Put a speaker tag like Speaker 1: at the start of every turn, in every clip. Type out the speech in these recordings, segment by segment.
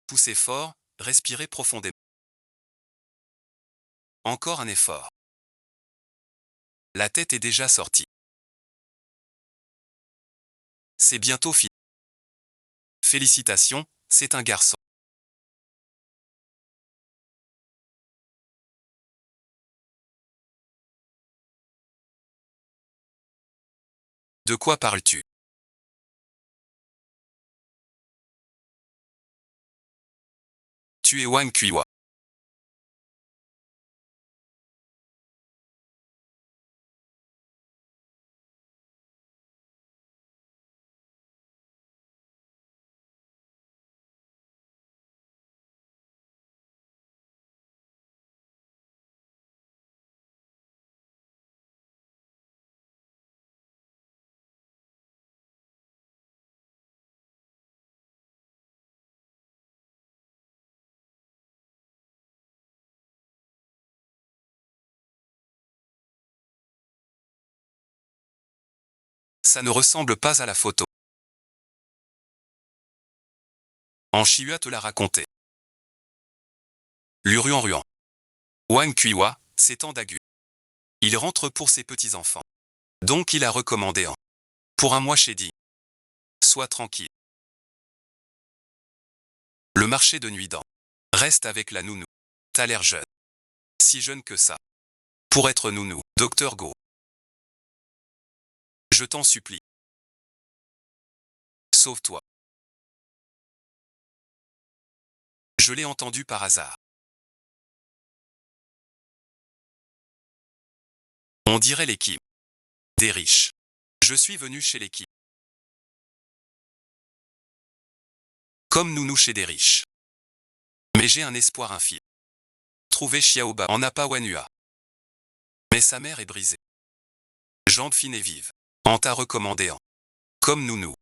Speaker 1: Poussez fort, respirez profondément. Encore un effort. La tête est déjà sortie. C'est bientôt fini. Félicitations, c'est un garçon. De quoi parles-tu? Tu es Wang Kuiwa. Ça ne ressemble pas à la photo. Anshua te l'a raconté. Luruan Ruan. Wang Kuiwa, s'étend d'Agu. Il rentre pour ses petits-enfants. Donc il a recommandé en. Pour un mois chez Di. Sois tranquille. Le marché de nuit dans. Reste avec la nounou. T'as l'air jeune. Si jeune que ça. Pour être nounou, Docteur Go. Je t'en supplie. Sauve-toi. Je l'ai entendu par hasard. On dirait l'équipe. Des riches. Je suis venu chez l'équipe. Comme nounou chez des riches. Mais j'ai un espoir infime. Trouver Xiaoba en Apawanua. Mais sa mère est brisée. Jambes fines et vives. On t'a recommandé en. Comme nounou.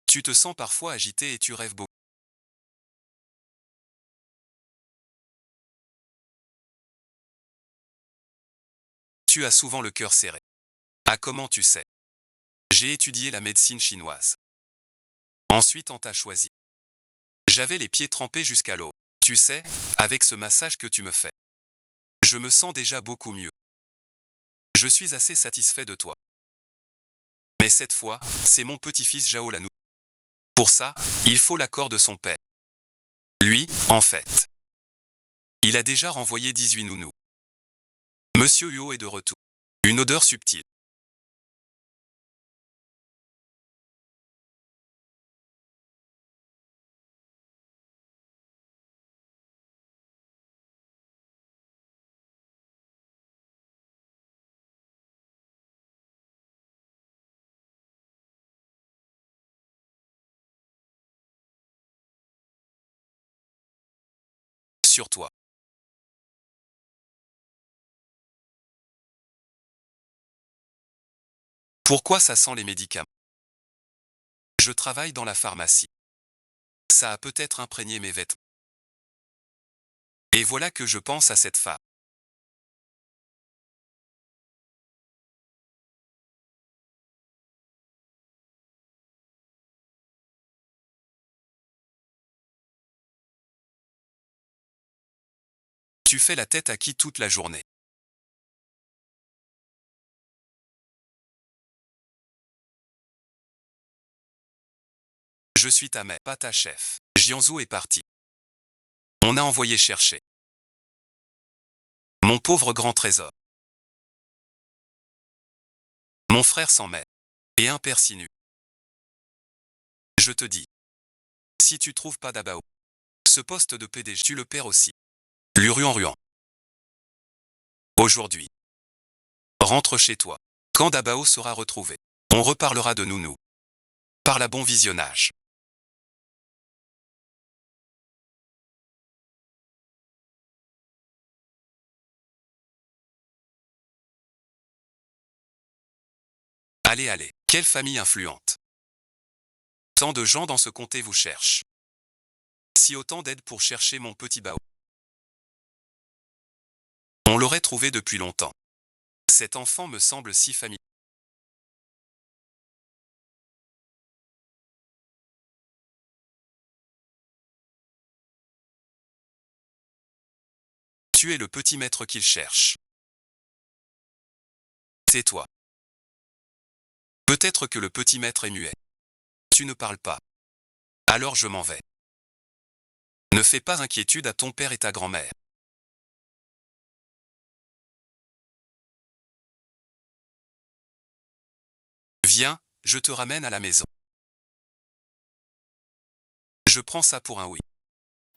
Speaker 1: Tu te sens parfois agité et tu rêves beaucoup. Tu as souvent le cœur serré. Ah, comment tu sais? J'ai étudié la médecine chinoise. Ensuite on t'a choisi. J'avais les pieds trempés jusqu'à l'eau. Tu sais, avec ce massage que tu me fais. Je me sens déjà beaucoup mieux. Je suis assez satisfait de toi. Mais cette fois, c'est mon petit-fils Zhao Lanou. Pour ça, il faut l'accord de son père. Lui, en fait. Il a déjà renvoyé 18 nounous. Monsieur Huo est de retour. Une odeur subtile. Sur toi. Pourquoi ça sent les médicaments? Je travaille dans la pharmacie. Ça a peut-être imprégné mes vêtements. Et voilà que je pense à cette femme. Tu fais la tête à qui toute la journée? Je suis ta mère, pas ta chef. Jianzhou est parti. On a envoyé chercher. Mon pauvre grand trésor. Mon frère s'en met. Et un père si nu. Je te dis. Si tu trouves pas d'Abao. Ce poste de PDG, tu le perds aussi. Luruan Ruan. Aujourd'hui. Rentre chez toi. Quand Dabao sera retrouvé. On reparlera de nounou. Par la bon visionnage. Allez, allez. Quelle famille influente. Tant de gens dans ce comté vous cherchent. Si autant d'aide pour chercher mon petit Bao. On l'aurait trouvé depuis longtemps. Cet enfant me semble si familier. Tu es le petit maître qu'il cherche. Tais-toi. Peut-être que le petit maître est muet. Tu ne parles pas. Alors je m'en vais. Ne fais pas inquiétude à ton père et ta grand-mère. Viens, je te ramène à la maison. Je prends ça pour un oui.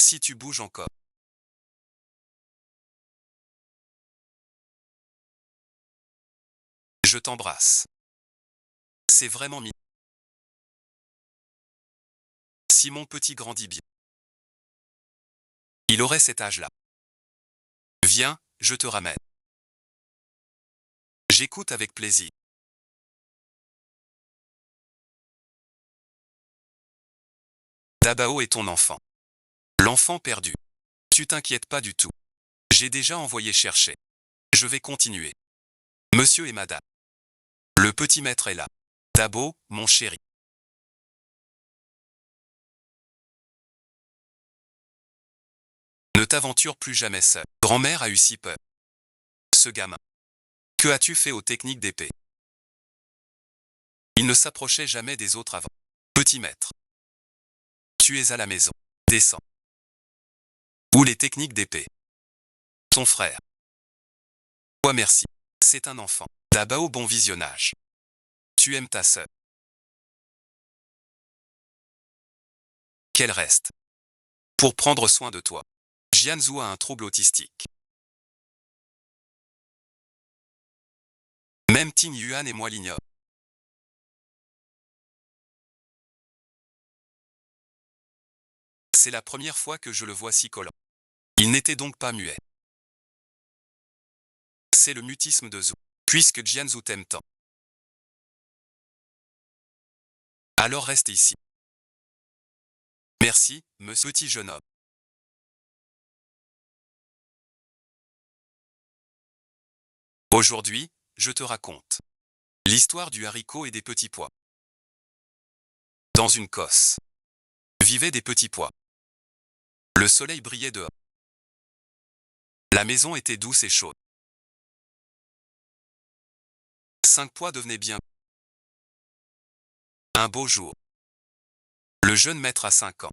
Speaker 1: Si tu bouges encore. Je t'embrasse. C'est vraiment mignon. Si mon petit grandit bien. Il aurait cet âge-là. Viens, je te ramène. J'écoute avec plaisir. Dabao est ton enfant. L'enfant perdu. Tu t'inquiètes pas du tout. J'ai déjà envoyé chercher. Je vais continuer. Monsieur et madame. Le petit maître est là. Dabo, mon chéri. Ne t'aventure plus jamais seul. Grand-mère a eu si peur. Ce gamin. Que as-tu fait aux techniques d'épée? Il ne s'approchait jamais des autres avant. Petit maître. Tu es à la maison. Descends. Ou les techniques d'épée. Ton frère. Toi merci. C'est un enfant. Dabao bon visionnage. Tu aimes ta sœur. Qu'elle reste. Pour prendre soin de toi. Jianzhou a un trouble autistique. Même Ting Yuan et moi l'ignorent. C'est la première fois que je le vois si collant. Il n'était donc pas muet. C'est le mutisme de Zhou. Puisque Jianzhou t'aime tant. Alors reste ici. Merci, monsieur petit jeune homme. Aujourd'hui, je te raconte l'histoire du haricot et des petits pois. Dans une cosse, vivaient des petits pois. Le soleil brillait dehors. La maison était douce et chaude. 5 pois devenaient bien. Un beau jour. Le jeune maître a 5 ans.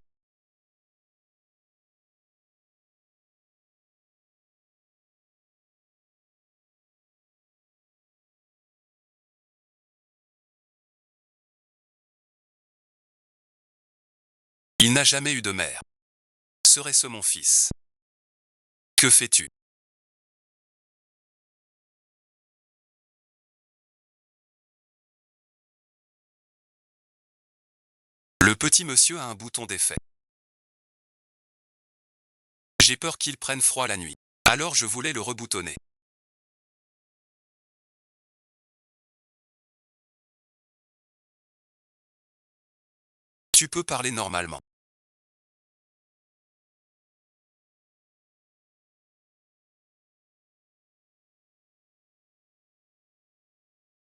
Speaker 1: Il n'a jamais eu de mère. Serait-ce mon fils? Que fais-tu? Le petit monsieur a un bouton d'effet. J'ai peur qu'il prenne froid la nuit. Alors je voulais le reboutonner. Tu peux parler normalement.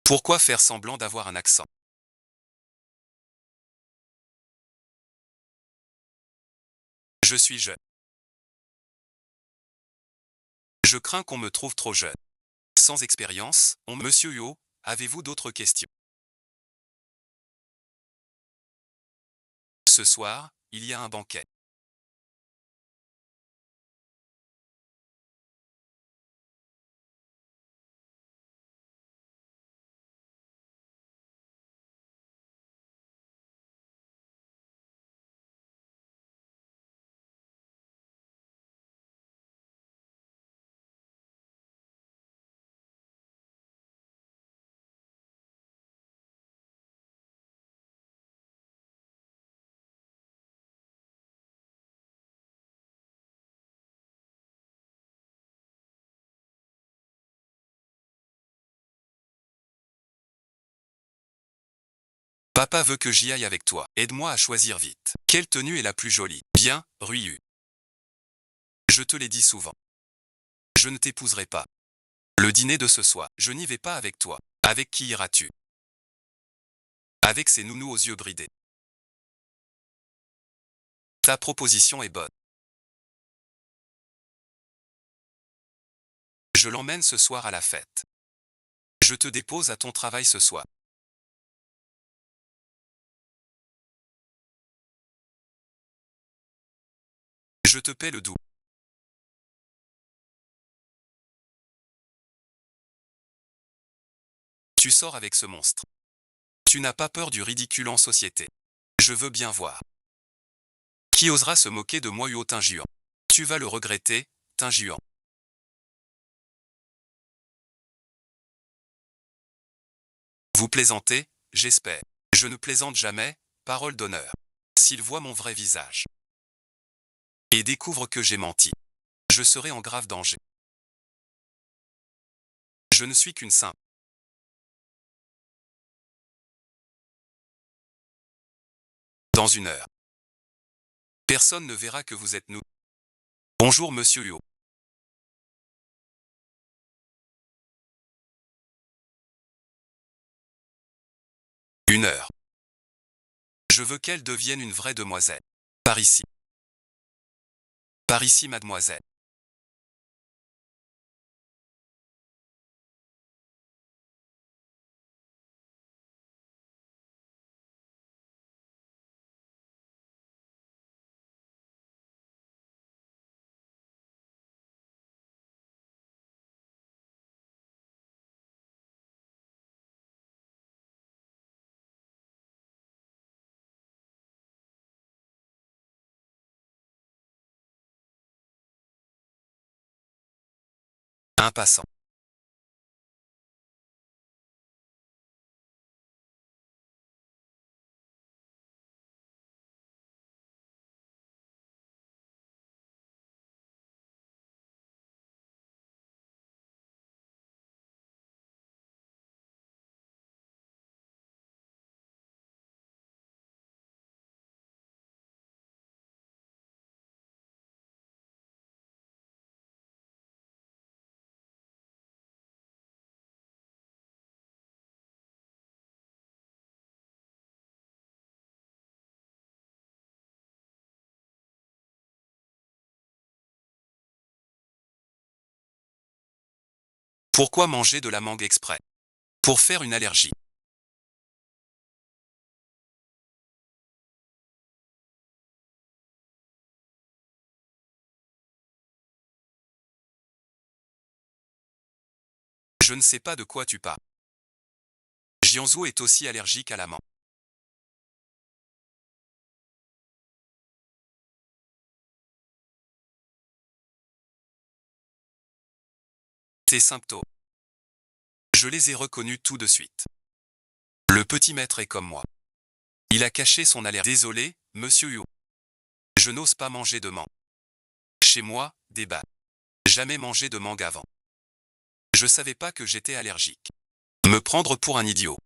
Speaker 1: Pourquoi faire semblant d'avoir un accent? Je suis jeune. Je crains qu'on me trouve trop jeune. Sans expérience, Monsieur Huo, avez-vous d'autres questions? Ce soir, il y a un banquet. Papa veut que j'y aille avec toi. Aide-moi à choisir vite. Quelle tenue est la plus jolie? Bien, Ruyu. Je te l'ai dit souvent. Je ne t'épouserai pas. Le dîner de ce soir, je n'y vais pas avec toi. Avec qui iras-tu? Avec ces nounous aux yeux bridés. Ta proposition est bonne. Je l'emmène ce soir à la fête. Je te dépose à ton travail ce soir. Je te paie le double. Tu sors avec ce monstre. Tu n'as pas peur du ridicule en société. Je veux bien voir. Qui osera se moquer de moi, Huot Tinjuan? Tu vas le regretter, Tinjuan. Vous plaisantez, j'espère. Je ne plaisante jamais, parole d'honneur. S'il voit mon vrai visage et découvre que j'ai menti, je serai en grave danger. Je ne suis qu'une simple. Dans une heure. Personne ne verra que vous êtes nous. Bonjour monsieur Huot. Une heure. Je veux qu'elle devienne une vraie demoiselle. Par ici. Par ici, mademoiselle. Un passant. Pourquoi manger de la mangue exprès? Pour faire une allergie. Je ne sais pas de quoi tu parles. Jianzhou est aussi allergique à la mangue. Tes symptômes. Je les ai reconnus tout de suite. Le petit maître est comme moi. Il a caché son allergie. Désolé, monsieur Huot. Je n'ose pas manger de mangue. Chez moi, débat. Jamais mangé de mangue avant. Je savais pas que j'étais allergique. Me prendre pour un idiot.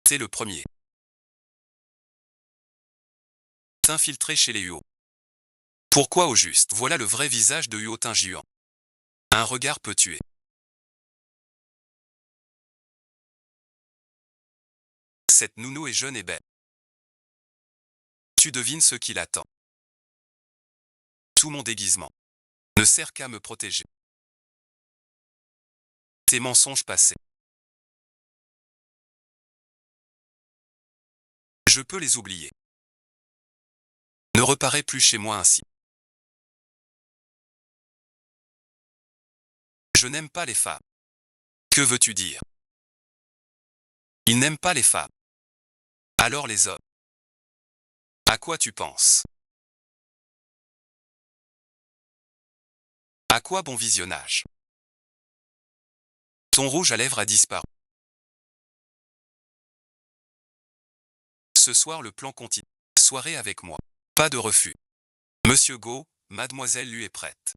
Speaker 1: C'est le premier. S'infiltrer chez les Huot. Pourquoi au juste? Voilà le vrai visage de Huot Tinjuan. Un regard peut tuer. Cette nounou est jeune et belle. Tu devines ce qui l'attend. Tout mon déguisement ne sert qu'à me protéger. Tes mensonges passés. Je peux les oublier. Ne reparais plus chez moi ainsi. Je n'aime pas les femmes. Que veux-tu dire? Ils n'aiment pas les femmes. Alors les hommes. À quoi tu penses? À quoi bon visionnage? Ton rouge à lèvres a disparu. Ce soir le plan continue. Soirée avec moi. Pas de refus. Monsieur Go, mademoiselle lui est prête.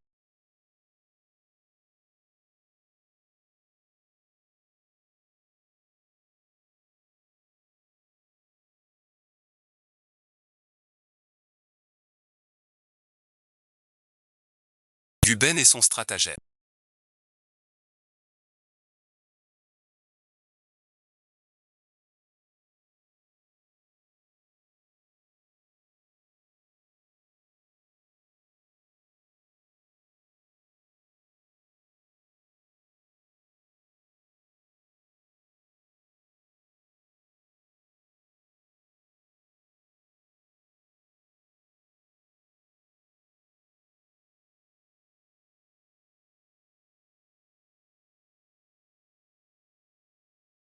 Speaker 1: Du Ben et son stratagème.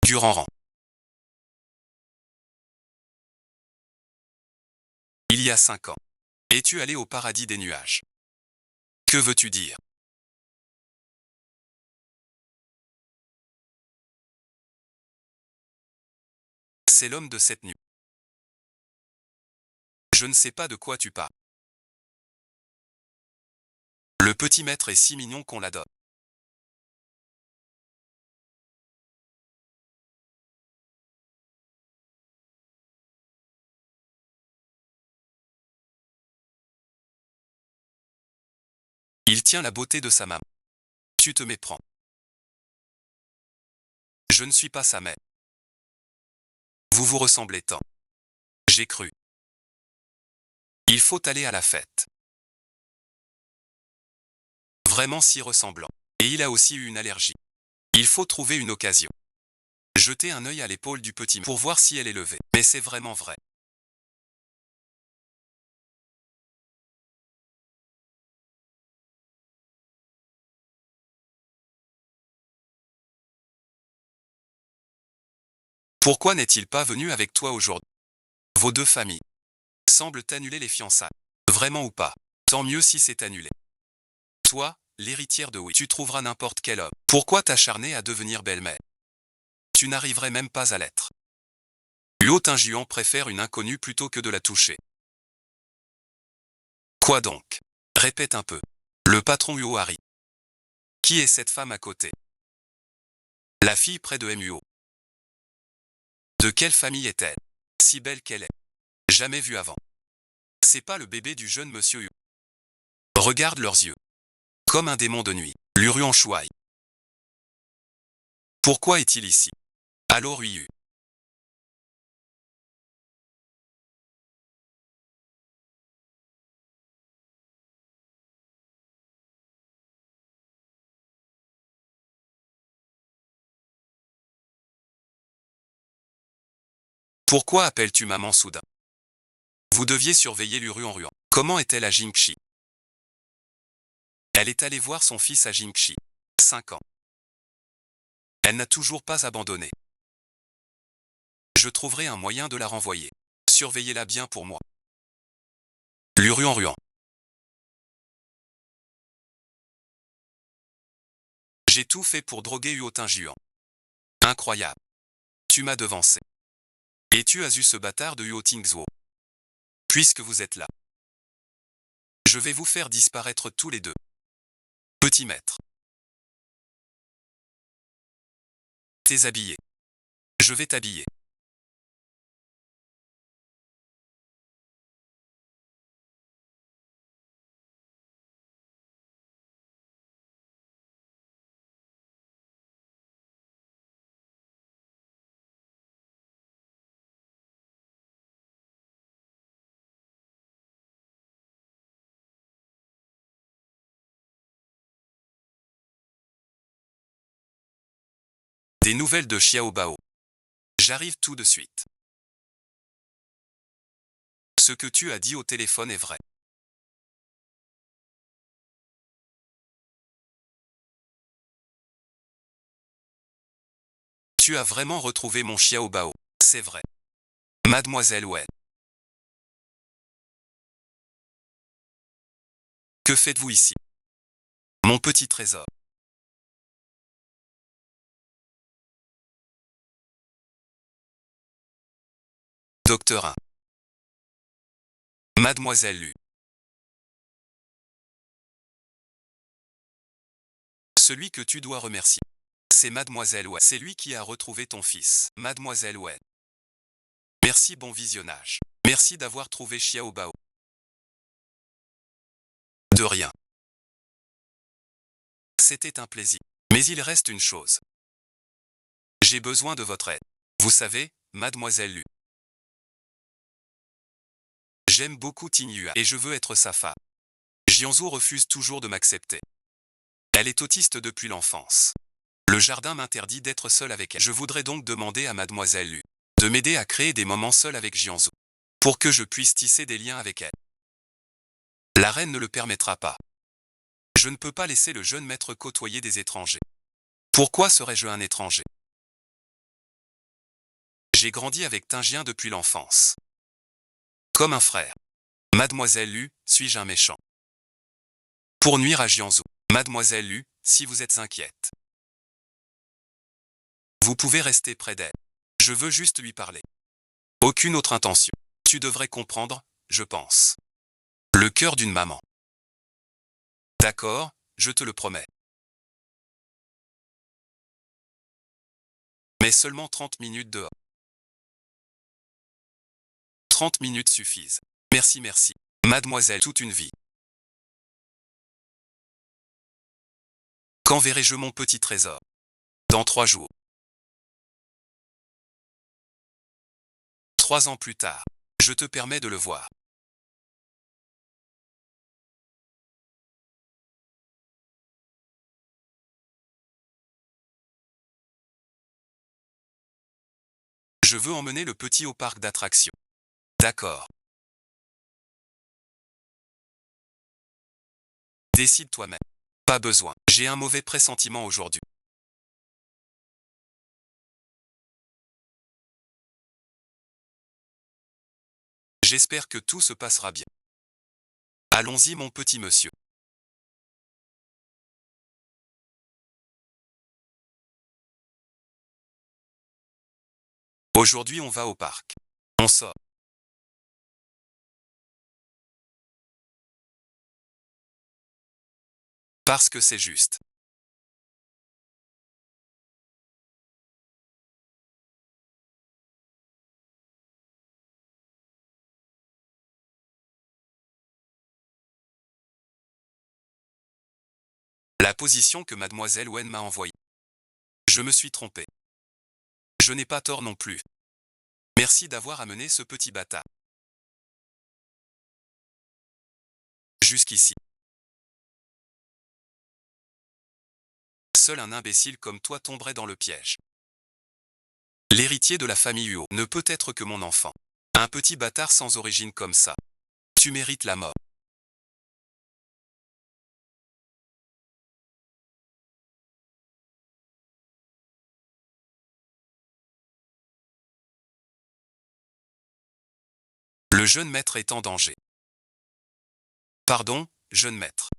Speaker 1: Durant. Il y a 5 ans. Es-tu allé au paradis des nuages? Que veux-tu dire? C'est l'homme de cette nuit. Je ne sais pas de quoi tu parles. Le petit maître est si mignon qu'on l'adore. Il tient la beauté de sa maman. Tu te méprends. Je ne suis pas sa mère. Vous vous ressemblez tant. J'ai cru. Il faut aller à la fête. Vraiment si ressemblant. Et il a aussi eu une allergie. Il faut trouver une occasion. Jeter un œil à l'épaule du petit pour voir si elle est levée. Mais c'est vraiment vrai. Pourquoi n'est-il pas venu avec toi aujourd'hui? Vos deux familles semblent annuler les fiançailles. Vraiment ou pas? Tant mieux si c'est annulé. Toi, l'héritière de oui, tu trouveras n'importe quel homme. Pourquoi t'acharner à devenir belle-mère? Tu n'arriverais même pas à l'être. Huot Juan préfère une inconnue plutôt que de la toucher. Quoi donc? Répète un peu. Le patron Huo Harry. Qui est cette femme à côté? La fille près de Muo. De quelle famille est-elle? Si belle qu'elle est. Jamais vue avant. C'est pas le bébé du jeune monsieur Huo. Regarde leurs yeux. Comme un démon de nuit. Luruan Shuai. Pourquoi est-il ici? Alors Yu. Pourquoi appelles-tu maman soudain? Vous deviez surveiller Luru en ruant. Comment est-elle à Jingxi? Elle est allée voir son fils à Jingxi. 5 ans. Elle n'a toujours pas abandonné. Je trouverai un moyen de la renvoyer. Surveillez-la bien pour moi. Luru en ruant. J'ai tout fait pour droguer Huotin Juan. Incroyable. Tu m'as devancé. Et tu as eu ce bâtard de Huo Tingzuo. Puisque vous êtes là. Je vais vous faire disparaître tous les deux. Petit maître. T'es habillé. Je vais t'habiller. Des nouvelles de Xiao Bao. J'arrive tout de suite. Ce que tu as dit au téléphone est vrai. Tu as vraiment retrouvé mon Xiao Bao. C'est vrai. Mademoiselle Wen. Que faites-vous ici? Mon petit trésor. Docteur 1. Mademoiselle Lu. Celui que tu dois remercier. C'est Mademoiselle Wen. C'est lui qui a retrouvé ton fils. Mademoiselle Wen. Merci, bon visionnage. Merci d'avoir trouvé Xiao Bao. De rien. C'était un plaisir. Mais il reste une chose. J'ai besoin de votre aide. Vous savez, Mademoiselle Lu. J'aime beaucoup Ting Yuan et je veux être sa femme. Jianzhou refuse toujours de m'accepter. Elle est autiste depuis l'enfance. Le jardin m'interdit d'être seul avec elle. Je voudrais donc demander à Mademoiselle Lu de m'aider à créer des moments seuls avec Jianzhou, pour que je puisse tisser des liens avec elle. La reine ne le permettra pas. Je ne peux pas laisser le jeune maître côtoyer des étrangers. Pourquoi serais-je un étranger? J'ai grandi avec Tingien depuis l'enfance. Comme un frère. Mademoiselle Lu, suis-je un méchant? Pour nuire à Jianzhou. Mademoiselle Lu, si vous êtes inquiète. Vous pouvez rester près d'elle. Je veux juste lui parler. Aucune autre intention. Tu devrais comprendre, je pense. Le cœur d'une maman. D'accord, je te le promets. Mais seulement 30 minutes dehors. 30 minutes suffisent. Merci, merci. Mademoiselle, toute une vie. Quand verrai-je mon petit trésor? Dans 3 jours. 3 ans plus tard. Je te permets de le voir. Je veux emmener le petit au parc d'attractions. D'accord. Décide toi-même. Pas besoin. J'ai un mauvais pressentiment aujourd'hui. J'espère que tout se passera bien. Allons-y mon petit monsieur. Aujourd'hui on va au parc. On sort. Parce que c'est juste. La position que mademoiselle Wen m'a envoyée. Je me suis trompé. Je n'ai pas tort non plus. Merci d'avoir amené ce petit bâtard. Jusqu'ici. Seul un imbécile comme toi tomberait dans le piège. L'héritier de la famille Huo ne peut être que mon enfant. Un petit bâtard sans origine comme ça. Tu mérites la mort. Le jeune maître est en danger. Pardon, jeune maître.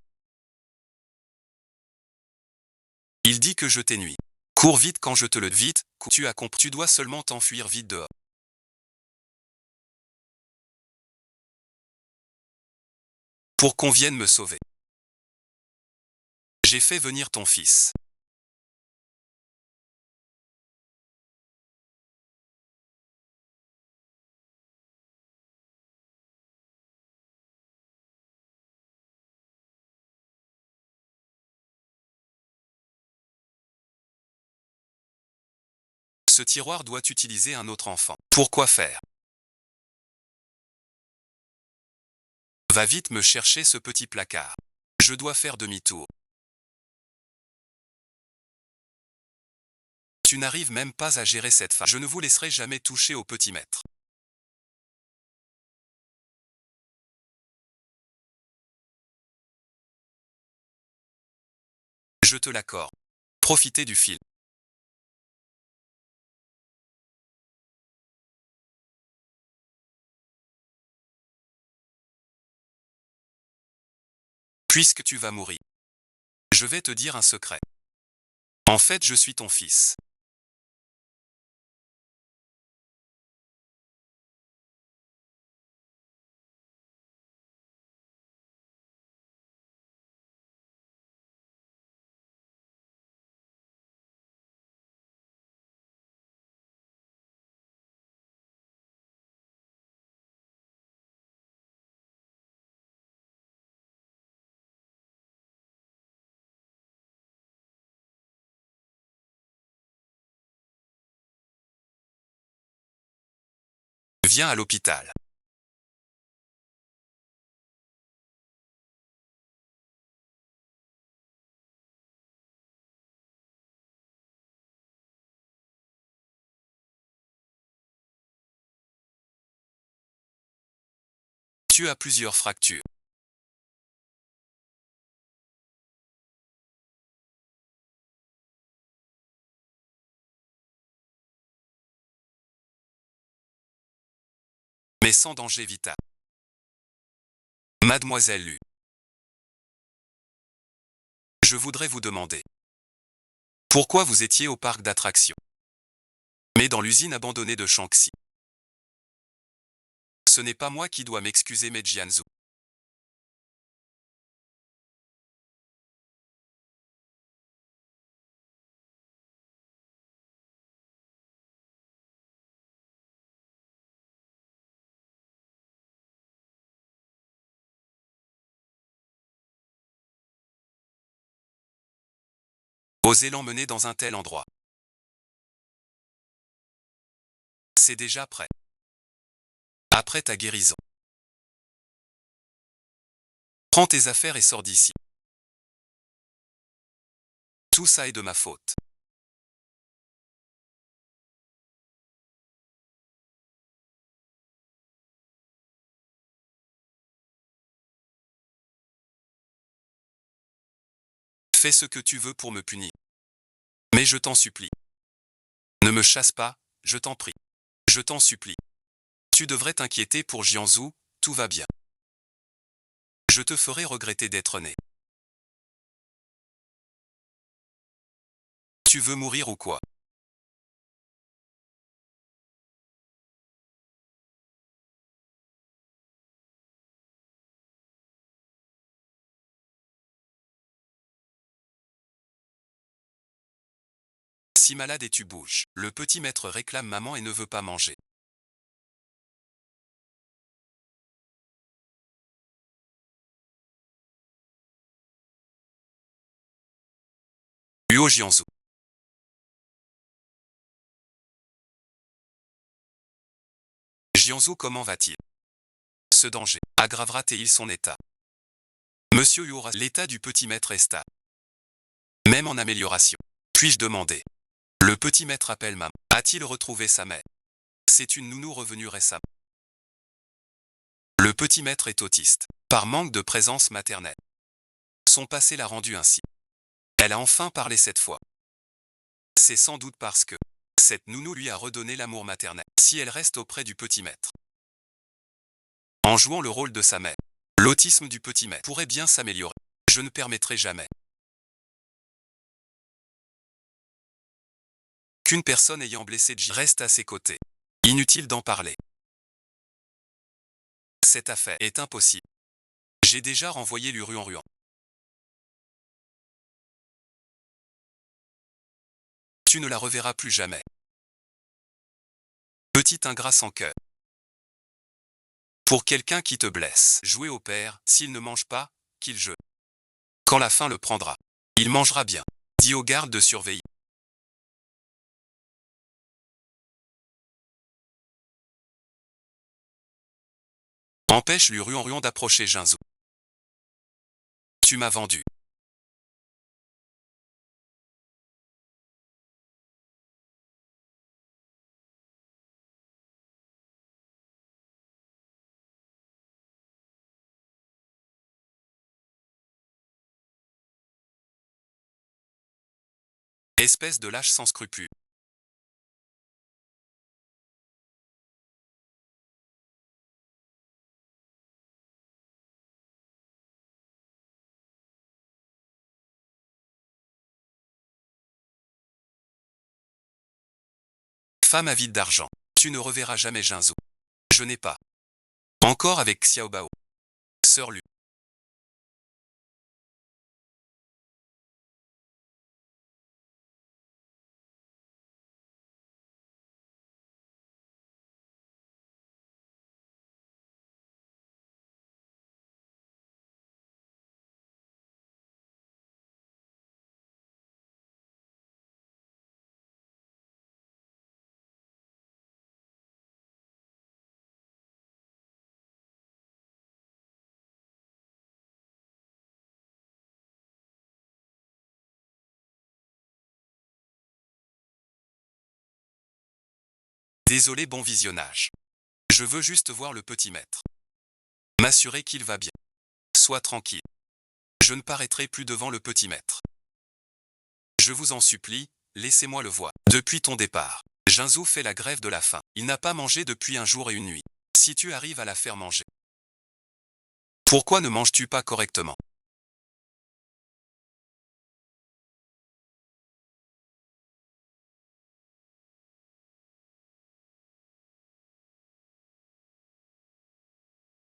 Speaker 1: Il dit que je t'ai nui. Cours vite quand je te le vite, tu as compris. Tu dois seulement t'enfuir vite dehors. Pour qu'on vienne me sauver. J'ai fait venir ton fils. Ce tiroir doit utiliser un autre enfant. Pourquoi faire? Va vite me chercher ce petit placard. Je dois faire demi-tour. Tu n'arrives même pas à gérer cette femme. Je ne vous laisserai jamais toucher au petit maître. Je te l'accorde. Profitez du film. Puisque tu vas mourir. Je vais te dire un secret. En fait, je suis ton fils. Viens à l'hôpital. Tu as plusieurs fractures. mais sans danger vital. Mademoiselle Lu. Je voudrais vous demander pourquoi vous étiez au parc d'attractions, mais dans l'usine abandonnée de Shanxi. Ce n'est pas moi qui dois m'excuser, mais Jianzhu. Osez l'emmener dans un tel endroit. C'est déjà prêt. Après ta guérison. Prends tes affaires et sors d'ici. Tout ça est de ma faute. Fais ce que tu veux pour me punir. Mais je t'en supplie. Ne me chasse pas, je t'en prie. Je t'en supplie. Tu devrais t'inquiéter pour Jianzhu, tout va bien. Je te ferai regretter d'être né. Tu veux mourir ou quoi? Si malade et tu bouges, le petit maître réclame maman et ne veut pas manger. Luo Jianzhu. Jianzhu, comment va-t-il? Ce danger aggravera-t-il son état? Monsieur Yura, l'état du petit maître est stable. Même en amélioration. Puis-je demander? Le petit maître appelle maman. A-t-il retrouvé sa mère? C'est une nounou revenue récemment. Le petit maître est autiste, par manque de présence maternelle. Son passé l'a rendu ainsi. Elle a enfin parlé cette fois. C'est sans doute parce que cette nounou lui a redonné l'amour maternel. Si elle reste auprès du petit maître, en jouant le rôle de sa mère, l'autisme du petit maître pourrait bien s'améliorer. Je ne permettrai jamais qu'une personne ayant blessé Ji reste à ses côtés. Inutile d'en parler. Cette affaire est impossible. J'ai déjà renvoyé Lu Ruan. Tu ne la reverras plus jamais. Petit ingrat sans cœur. Pour quelqu'un qui te blesse, jouez au père, s'il ne mange pas, qu'il jeûne. Quand la faim le prendra, il mangera bien. Dis aux gardes de surveiller. Empêche Lu Ruan d'approcher Jianzhu. Tu m'as vendu. Espèce de lâche sans scrupules. Femme avide d'argent. Tu ne reverras jamais Jianzhu. Je n'ai pas. Encore avec Xiaobao. Sœur Lu. Désolé, bon visionnage. Je veux juste voir le petit maître. M'assurer qu'il va bien. Sois tranquille. Je ne paraîtrai plus devant le petit maître. Je vous en supplie, laissez-moi le voir. Depuis ton départ, Jianzhu fait la grève de la faim. Il n'a pas mangé depuis un jour et une nuit. Si tu arrives à la faire manger. Pourquoi ne manges-tu pas correctement?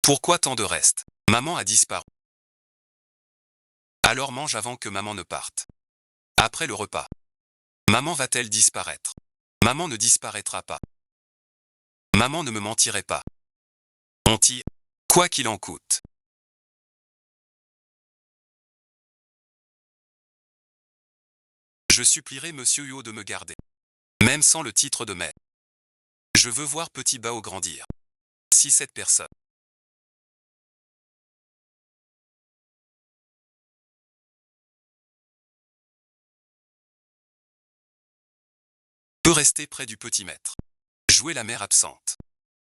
Speaker 1: Pourquoi tant de reste? Maman a disparu. Alors mange avant que maman ne parte. Après le repas. Maman va-t-elle disparaître? Maman ne disparaîtra pas. Maman ne me mentirait pas. On tire. Quoi qu'il en coûte. Je supplierai Monsieur Huot de me garder. Même sans le titre de maître. Je veux voir Petit Bao grandir. Si cette personne peut rester près du petit maître. Jouer la mère absente.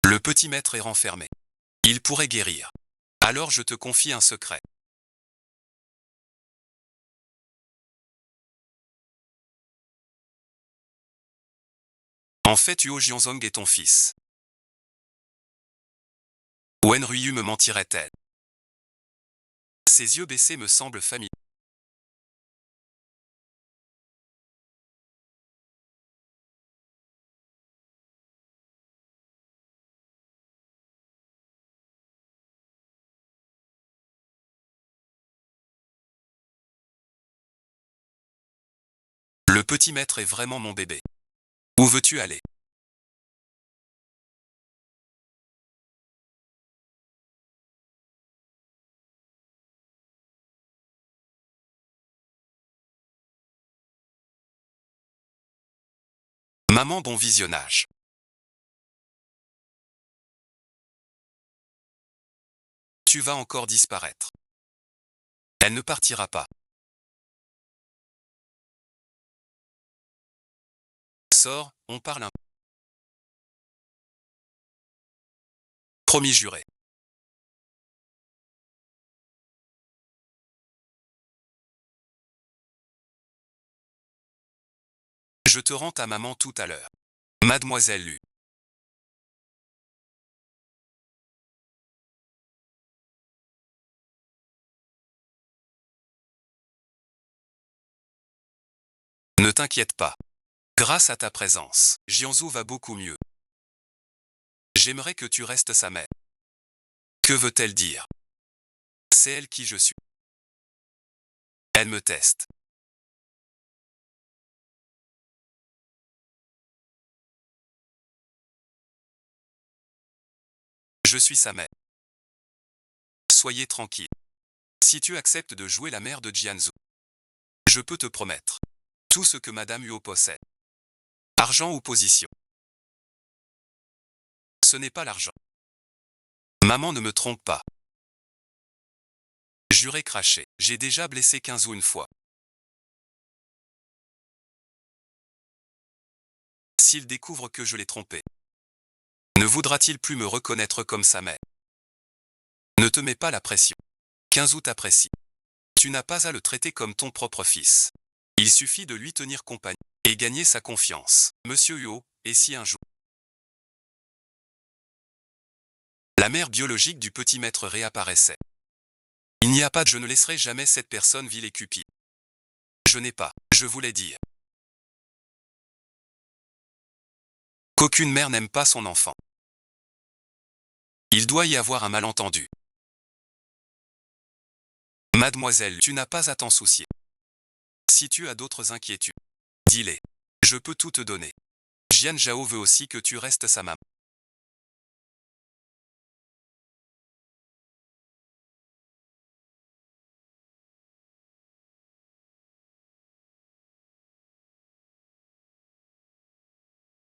Speaker 1: Le petit maître est renfermé. Il pourrait guérir. Alors je te confie un secret. En fait, Huo Jianzong est ton fils. Wen Ruyu me mentirait-elle? Ses yeux baissés me semblent familiers. Le petit maître est vraiment mon bébé. Où veux-tu aller? Maman, bon visionnage. Tu vas encore disparaître. Elle ne partira pas. Sors, on parle un. Promis juré. Je te rends ta maman tout à l'heure. Mademoiselle Lu. Ne t'inquiète pas. Grâce à ta présence, Jianzhou va beaucoup mieux. J'aimerais que tu restes sa mère. Que veut-elle dire? C'est elle qui je suis. Elle me teste. Je suis sa mère. Soyez tranquille. Si tu acceptes de jouer la mère de Jianzhou, je peux te promettre tout ce que Madame Huo possède. Argent ou position. Ce n'est pas l'argent. Maman ne me trompe pas. Juré craché. J'ai déjà blessé Quinzhou une fois. S'il découvre que je l'ai trompé, ne voudra-t-il plus me reconnaître comme sa mère? Ne te mets pas la pression. Quinzhou t'apprécie. Tu n'as pas à le traiter comme ton propre fils. Il suffit de lui tenir compagnie et gagner sa confiance. Monsieur Huo, et si un jour la mère biologique du petit maître réapparaissait? Il n'y a pas de je ne laisserai jamais cette personne vile et cupide. Je n'ai pas, je voulais dire, qu'aucune mère n'aime pas son enfant. Il doit y avoir un malentendu. Mademoiselle, tu n'as pas à t'en soucier. Si tu as d'autres inquiétudes, dis-les. Je peux tout te donner. Jian Zhao veut aussi que tu restes sa maman.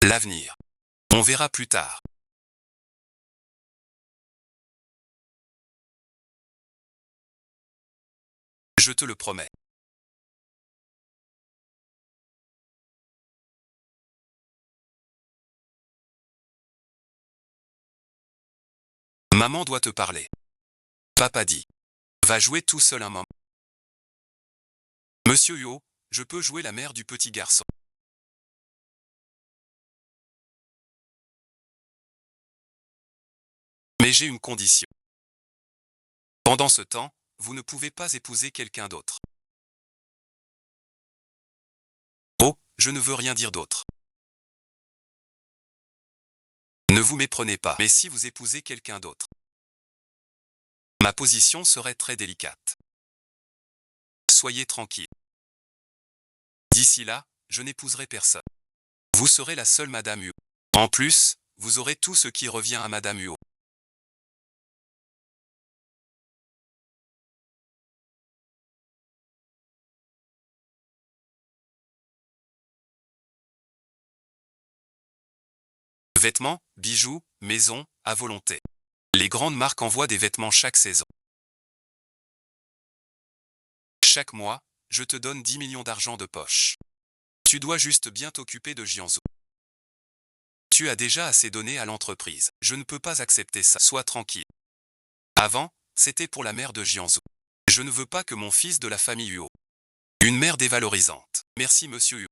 Speaker 1: L'avenir. On verra plus tard. Je te le promets. Maman doit te parler. Papa dit. Va jouer tout seul un moment. Monsieur Huo, je peux jouer la mère du petit garçon. Mais j'ai une condition. Pendant ce temps, vous ne pouvez pas épouser quelqu'un d'autre. Oh, je ne veux rien dire d'autre. Ne vous méprenez pas, mais si vous épousez quelqu'un d'autre, ma position serait très délicate. Soyez tranquille. D'ici là, je n'épouserai personne. Vous serez la seule Madame Huo. En plus, vous aurez tout ce qui revient à Madame Huo. Vêtements, bijoux, maisons, à volonté. Les grandes marques envoient des vêtements chaque saison. Chaque mois, je te donne 10 millions d'argent de poche. Tu dois juste bien t'occuper de Jianzhou. Tu as déjà assez donné à l'entreprise. Je ne peux pas accepter ça. Sois tranquille. Avant, c'était pour la mère de Jianzhou. Je ne veux pas que mon fils de la famille Huo. Une mère dévalorisante. Merci monsieur Huo.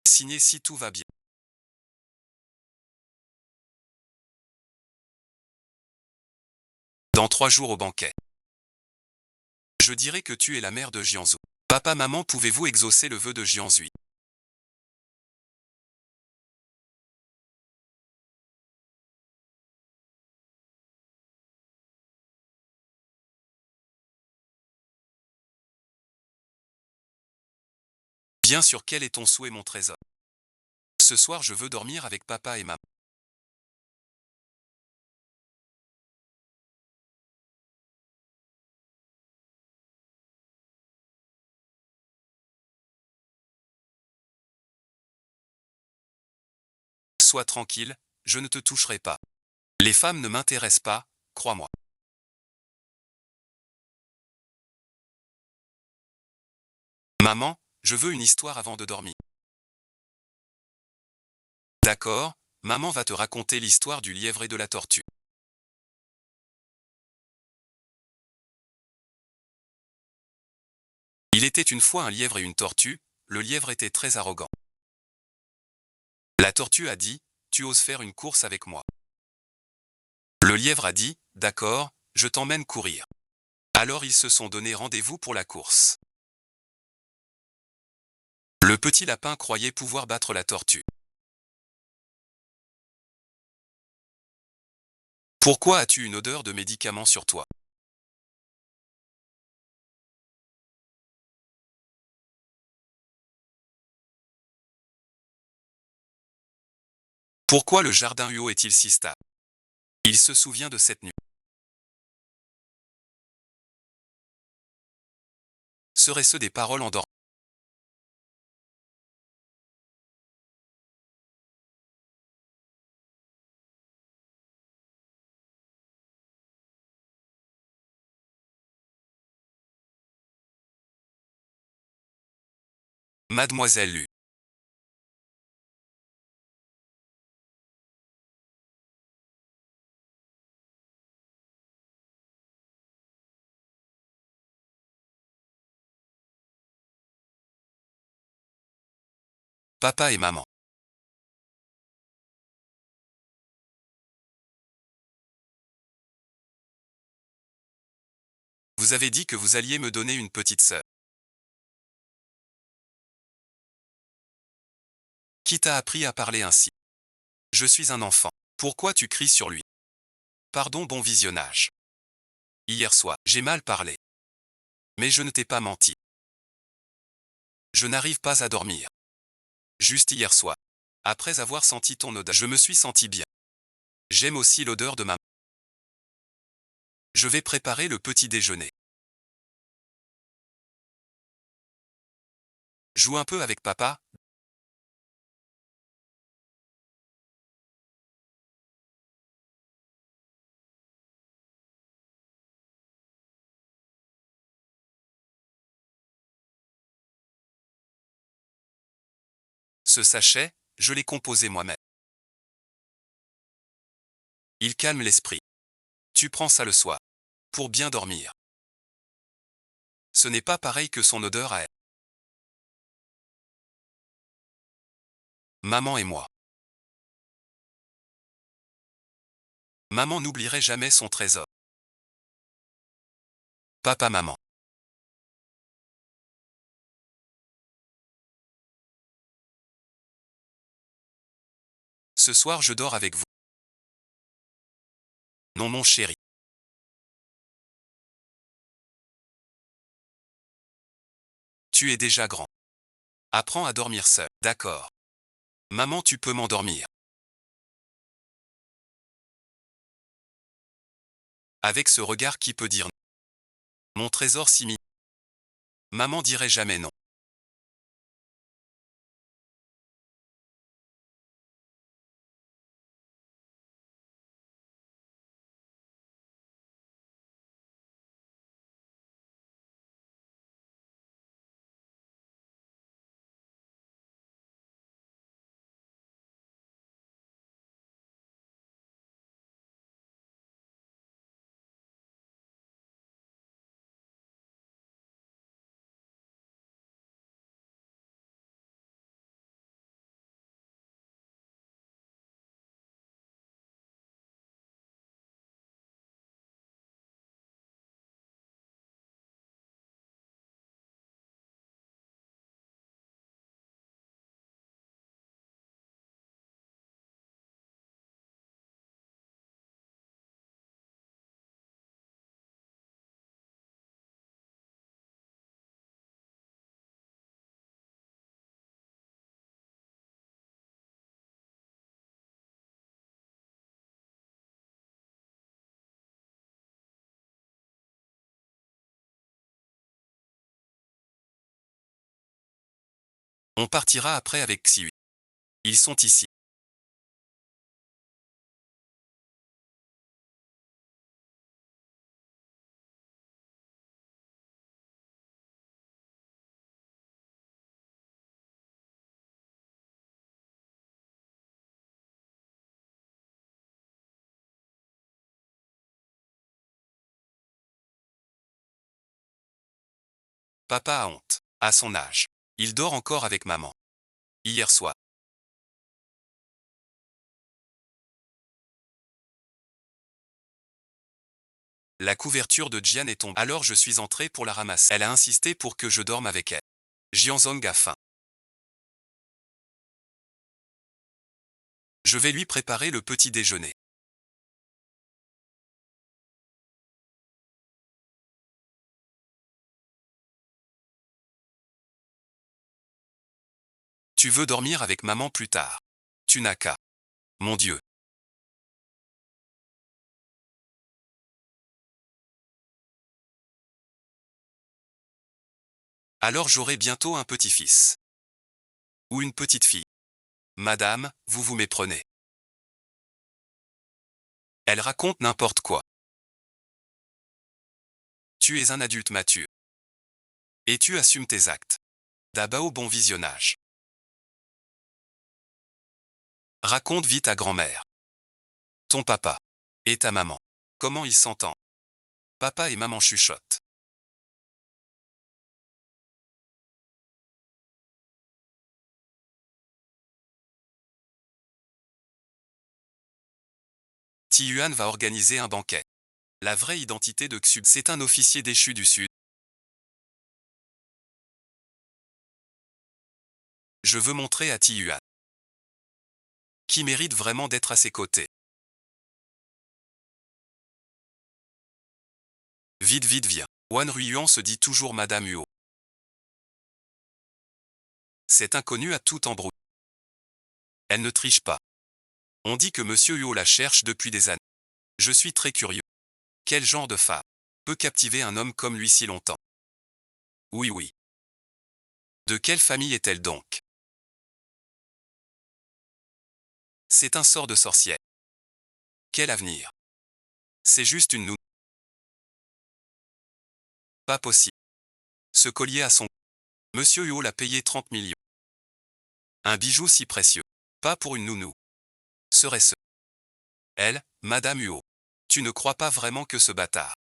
Speaker 1: Signé si tout va bien. Dans 3 jours au banquet. Je dirais que tu es la mère de Jianzhou. Papa, maman, pouvez-vous exaucer le vœu de Jianzhui? Bien sûr, quel est ton souhait, mon trésor? Ce soir, je veux dormir avec papa et maman. Sois tranquille, je ne te toucherai pas. Les femmes ne m'intéressent pas, crois-moi. Maman, je veux une histoire avant de dormir. D'accord, maman va te raconter l'histoire du lièvre et de la tortue. Il était une fois un lièvre et une tortue, le lièvre était très arrogant. La tortue a dit, tu oses faire une course avec moi. Le lièvre a dit, d'accord, je t'emmène courir. Alors ils se sont donné rendez-vous pour la course. Le petit lapin croyait pouvoir battre la tortue. Pourquoi as-tu une odeur de médicament sur toi? Pourquoi le jardin Huo est-il si stable? Il se souvient de cette nuit. Seraient-ce des paroles endormies? Mademoiselle Lu. Papa et maman. Vous avez dit que vous alliez me donner une petite sœur. Qui t'a appris à parler ainsi? Je suis un enfant. Pourquoi tu cries sur lui? Pardon, bon visionnage. Hier soir, j'ai mal parlé. Mais je ne t'ai pas menti. Je n'arrive pas à dormir. Juste hier soir. Après avoir senti ton odeur, je me suis senti bien. J'aime aussi l'odeur de ma... Je vais préparer le petit déjeuner. Joue un peu avec papa. Ce sachet, je l'ai composé moi-même. Il calme l'esprit. Tu prends ça le soir. Pour bien dormir. Ce n'est pas pareil que son odeur à elle. Maman et moi. Maman n'oublierait jamais son trésor. Papa, maman. Ce soir je dors avec vous. Non mon chéri. Tu es déjà grand. Apprends à dormir seul. D'accord. Maman, tu peux m'endormir. Avec ce regard qui peut dire non. Mon trésor si mignon. Maman dirait jamais non. On partira après avec Xiu. Ils sont ici. Papa a honte. À son âge. Il dort encore avec maman. Hier soir. La couverture de Jian est tombée. Alors je suis entré pour la ramasser. Elle a insisté pour que je dorme avec elle. Jianzong a faim. Je vais lui préparer le petit déjeuner. Tu veux dormir avec maman plus tard. Tu n'as qu'à. Mon Dieu. Alors j'aurai bientôt un petit-fils. Ou une petite fille. Madame, vous vous méprenez. Elle raconte n'importe quoi. Tu es un adulte mature. Et tu assumes tes actes. D'abord bon visionnage. Raconte vite à grand-mère. Ton papa. Et ta maman. Comment ils s'entendent. Papa et maman chuchotent. Tiyuan va organiser un banquet. La vraie identité de Xu, c'est un officier déchu du Sud. Je veux montrer à Tiyuan qui mérite vraiment d'être à ses côtés. Vite vite viens. Wan Ruyuan se dit toujours Madame Huo. Cet inconnu a tout embrouillé. Elle ne triche pas. On dit que Monsieur Huo la cherche depuis des années. Je suis très curieux. Quel genre de femme peut captiver un homme comme lui si longtemps? Oui oui. De quelle famille est-elle donc? C'est un sort de sorcière. Quel avenir? C'est juste une nounou. Pas possible. Ce collier a son... Monsieur Huo l'a payé 30 millions. Un bijou si précieux. Pas pour une nounou. Serait-ce elle, Madame Huo? Tu ne crois pas vraiment que ce bâtard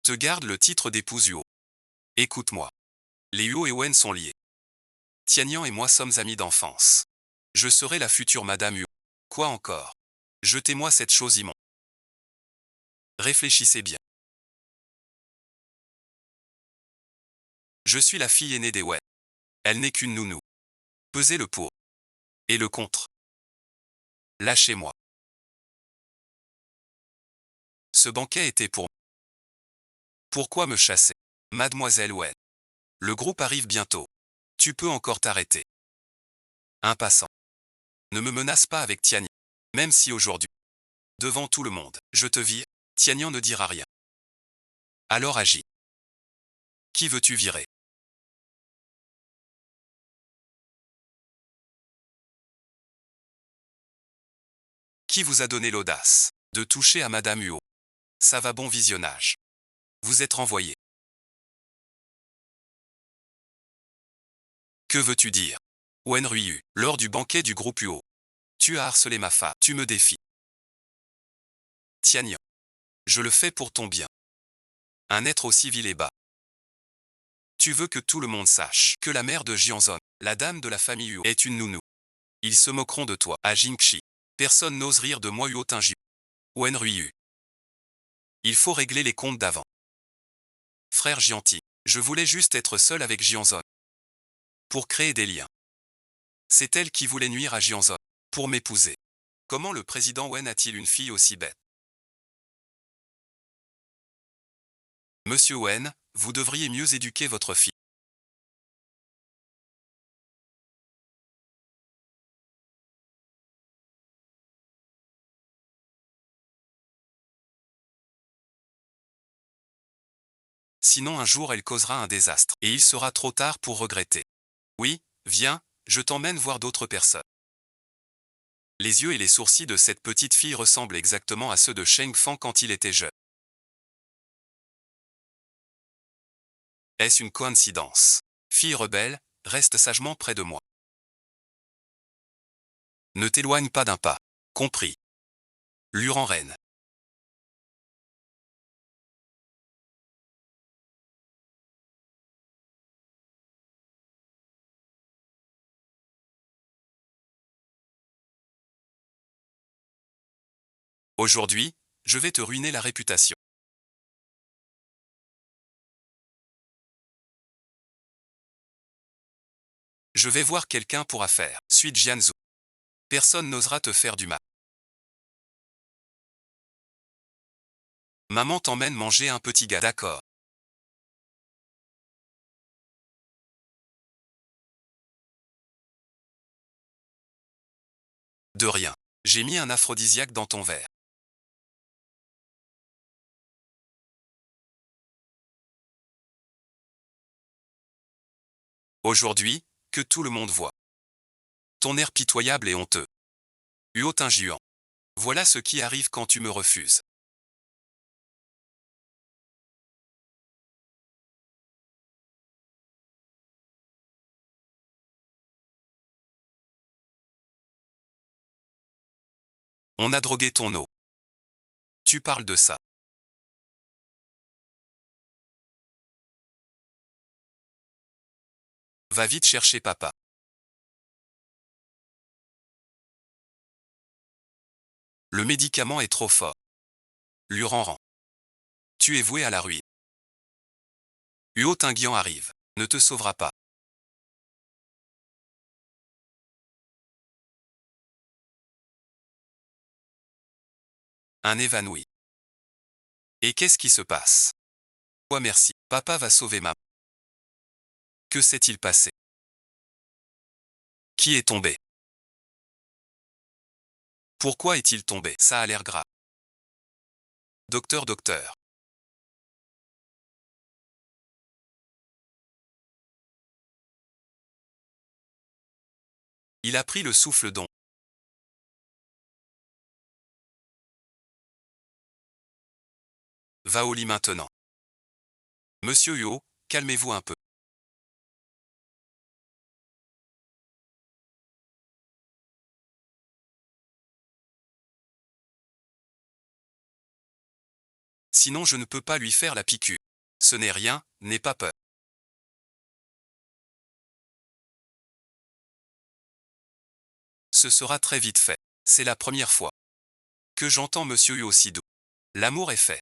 Speaker 1: te garde le titre d'épouse Huo? Écoute-moi. Les Huo et Wen sont liés. Tianyang et moi sommes amis d'enfance. Je serai la future Madame Huot. Quoi encore? Jetez-moi cette chose immonde. Réfléchissez bien. Je suis la fille aînée des Wen. Elle n'est qu'une nounou. Pesez le pour et le contre. Lâchez-moi. Ce banquet était pour moi. Pourquoi me chasser? Mademoiselle Wen. Le groupe arrive bientôt. Tu peux encore t'arrêter. Un passant. Ne me menace pas avec Tianyan. Même si aujourd'hui, devant tout le monde, je te vire, Tianyan ne dira rien. Alors agis. Qui veux-tu virer? Qui vous a donné l'audace de toucher à Madame Huot? Ça va, bon visionnage. Vous êtes renvoyé. Que veux-tu dire? Wen Ryu, lors du banquet du groupe Huot. Tu as harcelé ma femme, tu me défies. Tianyan. Je le fais pour ton bien. Un être aussi vil et bas. Tu veux que tout le monde sache que la mère de Jianzon, la dame de la famille Huot, est une nounou. Ils se moqueront de toi, à Jingxi. Personne n'ose rire de moi Huot Tinju. Wen Ryu. Il faut régler les comptes d'avant. Frère Jianti, je voulais juste être seul avec Jianzon. Pour créer des liens. C'est elle qui voulait nuire à Jianzon. Pour m'épouser. Comment le président Wen a-t-il une fille aussi bête? Monsieur Wen, vous devriez mieux éduquer votre fille. Sinon un jour elle causera un désastre, et il sera trop tard pour regretter. Oui, viens, je t'emmène voir d'autres personnes. Les yeux et les sourcils de cette petite fille ressemblent exactement à ceux de Sheng Fan quand il était jeune. Est-ce une coïncidence? Fille rebelle, reste sagement près de moi. Ne t'éloigne pas d'un pas. Compris. Luran Reine. Aujourd'hui, je vais te ruiner la réputation. Je vais voir quelqu'un pour affaire. Suite Jianzhou. Personne n'osera te faire du mal. Maman t'emmène manger un petit gars, d'accord. De rien. J'ai mis un aphrodisiaque dans ton verre. Aujourd'hui, que tout le monde voit. Ton air pitoyable et honteux. Huot Injuan. Voilà ce qui arrive quand tu me refuses. On a drogué ton eau. Tu parles de ça. Va vite chercher papa. Le médicament est trop fort. Luran. Tu es voué à la ruine. Huot Inguian arrive. Ne te sauvera pas. Un évanoui. Et qu'est-ce qui se passe? Oh merci. Papa va sauver maman. Que s'est-il passé? Qui est tombé? Pourquoi est-il tombé? Ça a l'air grave. Docteur, docteur. Il a pris le souffle don. Va au lit maintenant. Monsieur Huot, calmez-vous un peu. Sinon je ne peux pas lui faire la piqûre. Ce n'est rien, n'aie pas peur. Ce sera très vite fait. C'est la première fois que j'entends Monsieur Yu aussi doux. L'amour est fait.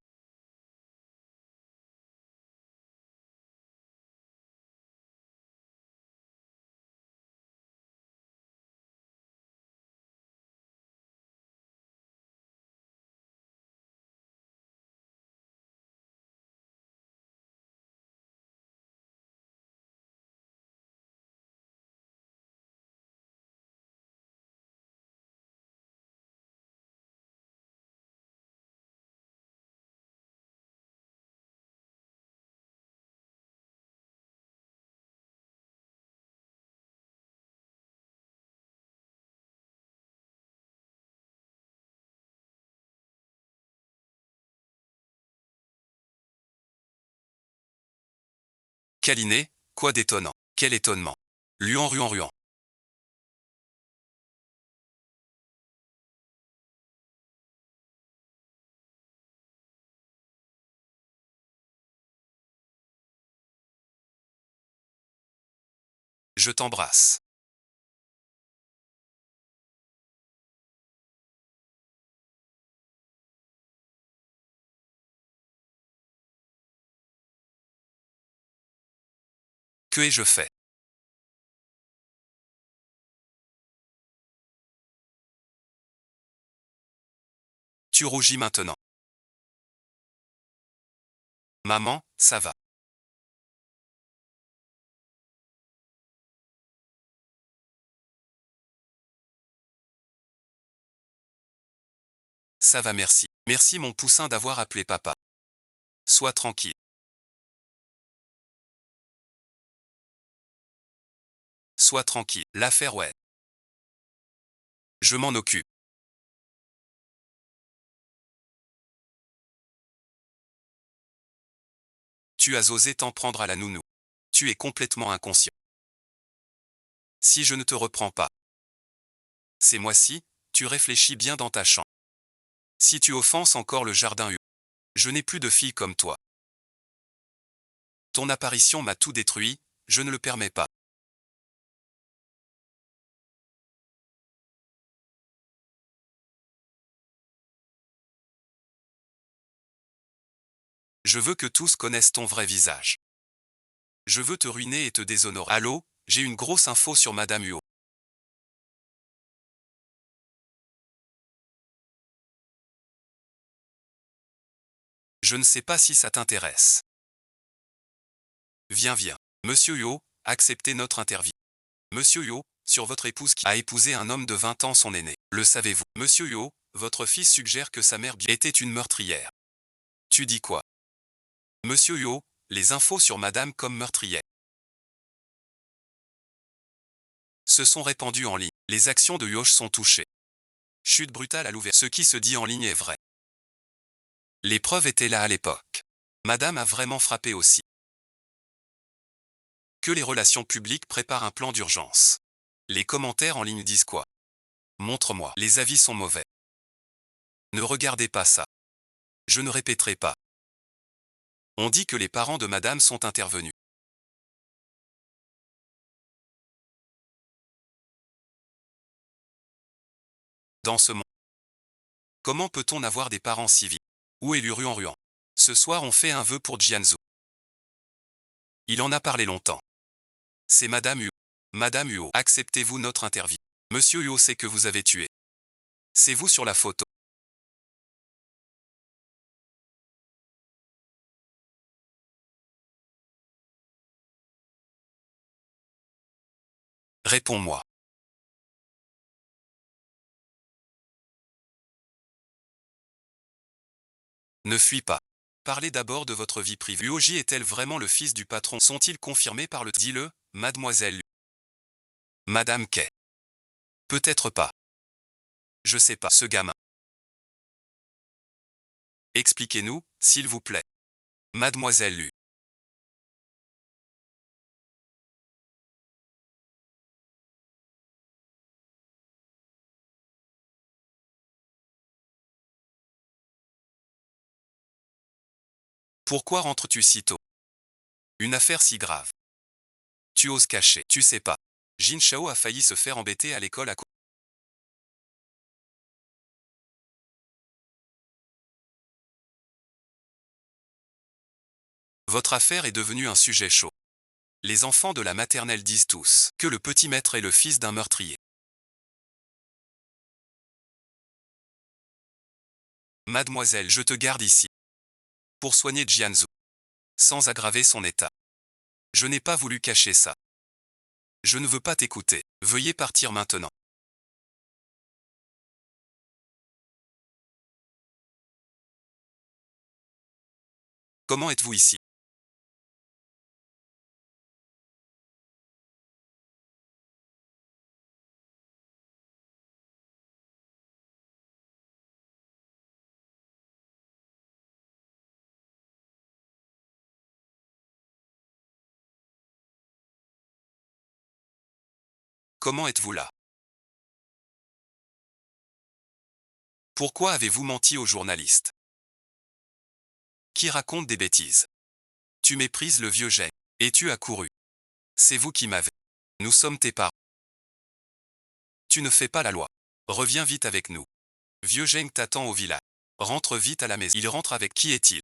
Speaker 1: Câliné, quoi d'étonnant. Quel étonnement. Luan ruan ruan. Je t'embrasse. Que ai-je fait? Tu rougis maintenant. Maman, ça va. Ça va merci. Merci mon poussin d'avoir appelé papa. Sois tranquille. Sois tranquille. L'affaire ouais. Je m'en occupe. Tu as osé t'en prendre à la nounou. Tu es complètement inconscient. Si je ne te reprends pas, ces mois-ci, tu réfléchis bien dans ta chambre. Si tu offenses encore le jardin U, je n'ai plus de fille comme toi. Ton apparition m'a tout détruit, je ne le permets pas. Je veux que tous connaissent ton vrai visage. Je veux te ruiner et te déshonorer. Allô, j'ai une grosse info sur Madame Huo. Je ne sais pas si ça t'intéresse. Viens, viens. Monsieur Huo, acceptez notre interview. Monsieur Huo, sur votre épouse qui a épousé un homme de 20 ans son aîné. Le savez-vous? Monsieur Huo, votre fils suggère que sa mère était une meurtrière. Tu dis quoi? Monsieur Huo, les infos sur Madame comme meurtrière se sont répandues en ligne. Les actions de Yosh sont touchées. Chute brutale à l'ouverture. Ce qui se dit en ligne est vrai. Les preuves étaient là à l'époque. Madame a vraiment frappé aussi. Que les relations publiques préparent un plan d'urgence. Les commentaires en ligne disent quoi? Montre-moi. Les avis sont mauvais. Ne regardez pas ça. Je ne répéterai pas. On dit que les parents de Madame sont intervenus. Dans ce monde, comment peut-on avoir des parents civils? Où est Ruan Ruan? Ce soir on fait un vœu pour Jianzhou. Il en a parlé longtemps. C'est Madame Huo. Madame Huo, acceptez-vous notre interview? Monsieur Huo sait que vous avez tué. C'est vous sur la photo. Réponds-moi. Ne fuis pas. Parlez d'abord de votre vie privée. Uoji est-elle vraiment le fils du patron? Sont-ils confirmés par le... Dis-le, mademoiselle Lu. Madame Kay. Peut-être pas. Je sais pas. Ce gamin. Expliquez-nous, s'il vous plaît. Mademoiselle Lu. Pourquoi rentres-tu si tôt? Une affaire si grave. Tu oses cacher. Tu sais pas. Jin Shao a failli se faire embêter à l'école à cause. Votre affaire est devenue un sujet chaud. Les enfants de la maternelle disent tous que le petit maître est le fils d'un meurtrier. Mademoiselle, je te garde ici. Pour soigner Jianzhu. Sans aggraver son état. Je n'ai pas voulu cacher ça. Je ne veux pas t'écouter. Veuillez partir maintenant. Comment êtes-vous ici? Comment êtes-vous là? Pourquoi avez-vous menti aux journalistes? Qui raconte des bêtises? Tu méprises le vieux Geng. Et tu as couru. C'est vous qui m'avez. Nous sommes tes parents. Tu ne fais pas la loi. Reviens vite avec nous. Vieux Geng t'attend au village. Rentre vite à la maison. Il rentre avec qui est-il?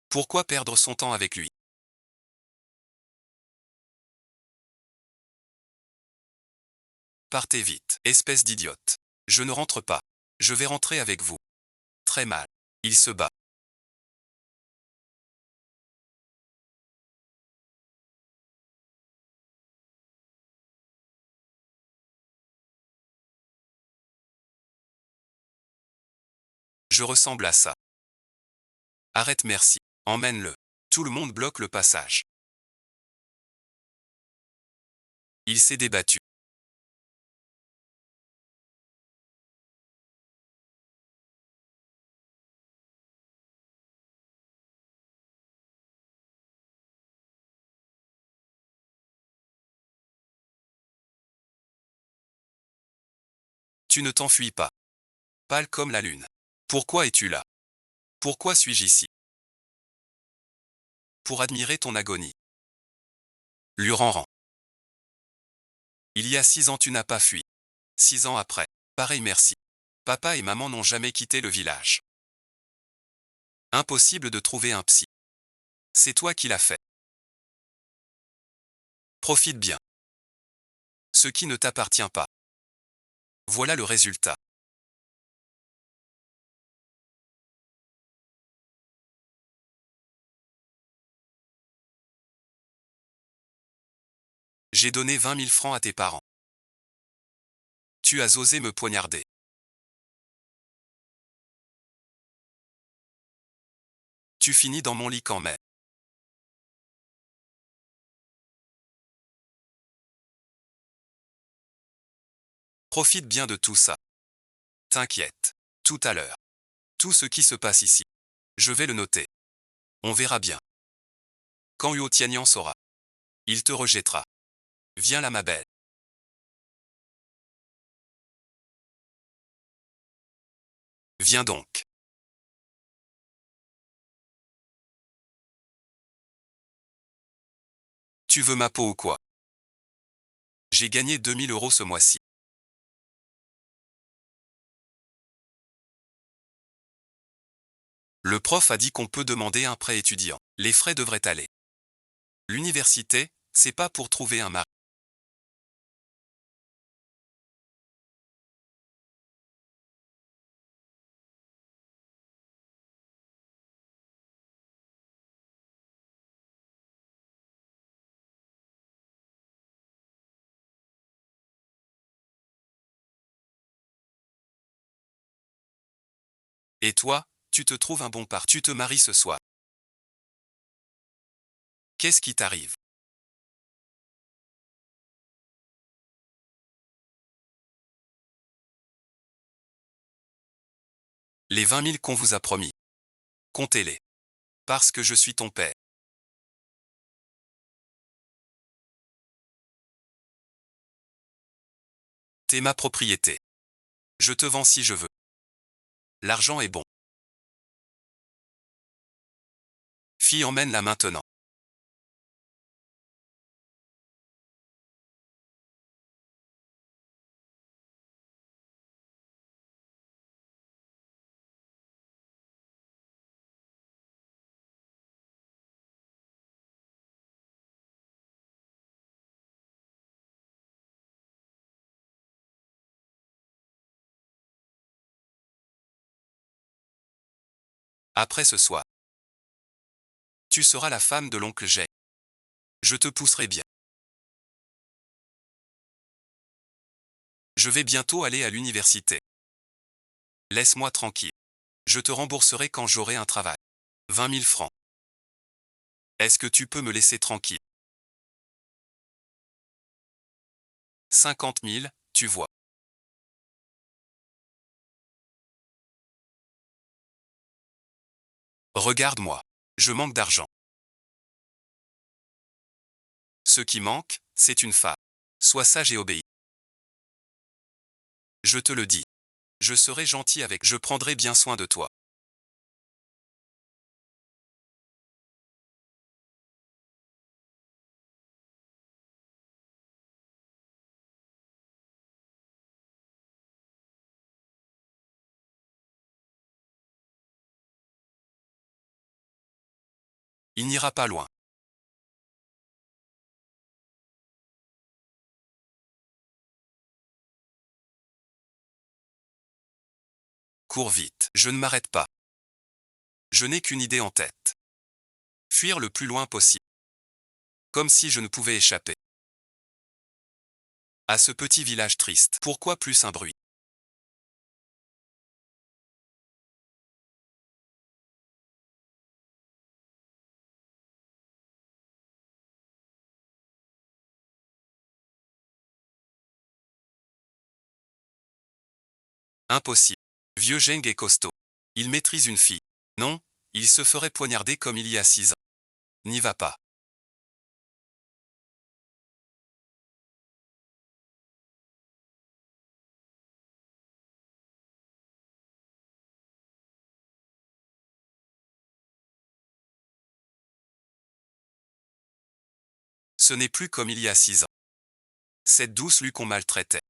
Speaker 1: Pourquoi perdre son temps avec lui? Partez vite, espèce d'idiote. Je ne rentre pas. Je vais rentrer avec vous. Très mal. Il se bat. Je ressemble à ça. Arrête, merci. Emmène-le. Tout le monde bloque le passage. Il s'est débattu. Tu ne t'enfuis pas. Pâle comme la lune. Pourquoi es-tu là? Pourquoi suis-je ici? Pour admirer ton agonie. Luranran. Il y a 6 ans tu n'as pas fui. 6 ans après. Pareil, merci. Papa et maman n'ont jamais quitté le village. Impossible de trouver un psy. C'est toi qui l'as fait. Profite bien. Ce qui ne t'appartient pas. Voilà le résultat. J'ai donné 20 000 francs à tes parents. Tu as osé me poignarder. Tu finis dans mon lit quand même. Profite bien de tout ça. T'inquiète. Tout à l'heure. Tout ce qui se passe ici. Je vais le noter. On verra bien. Quand Huo Tianyan saura. Il te rejettera. Viens là, ma belle. Viens donc. Tu veux ma peau ou quoi? J'ai gagné 2000 € ce mois-ci. Le prof a dit qu'on peut demander un prêt étudiant. Les frais devraient aller. L'université, c'est pas pour trouver un mari. Et toi, tu te trouves un bon part. Tu te maries ce soir. Qu'est-ce qui t'arrive? Les 20 000 qu'on vous a promis. Comptez-les. Parce que je suis ton père. T'es ma propriété. Je te vends si je veux. L'argent est bon. Fille, emmène-la maintenant. Après ce soir, tu seras la femme de l'oncle Jay. Je te pousserai bien. Je vais bientôt aller à l'université. Laisse-moi tranquille. Je te rembourserai quand j'aurai un travail. 20 000 francs. Est-ce que tu peux me laisser tranquille? 50 000, tu vois. Regarde-moi. Je manque d'argent. Ce qui manque, c'est une femme. Sois sage et obéis. Je te le dis. Je serai gentil avec. Je prendrai bien soin de toi. Il n'ira pas loin. Cours vite. Je ne m'arrête pas. Je n'ai qu'une idée en tête. Fuir le plus loin possible. Comme si je ne pouvais échapper à ce petit village triste. Pourquoi plus un bruit? Impossible. Vieux Zheng est costaud. Il maîtrise une fille. Non, il se ferait poignarder comme il y a 6 ans. N'y va pas. Ce n'est plus comme il y a 6 ans. Cette douce Lue qu'on maltraitait.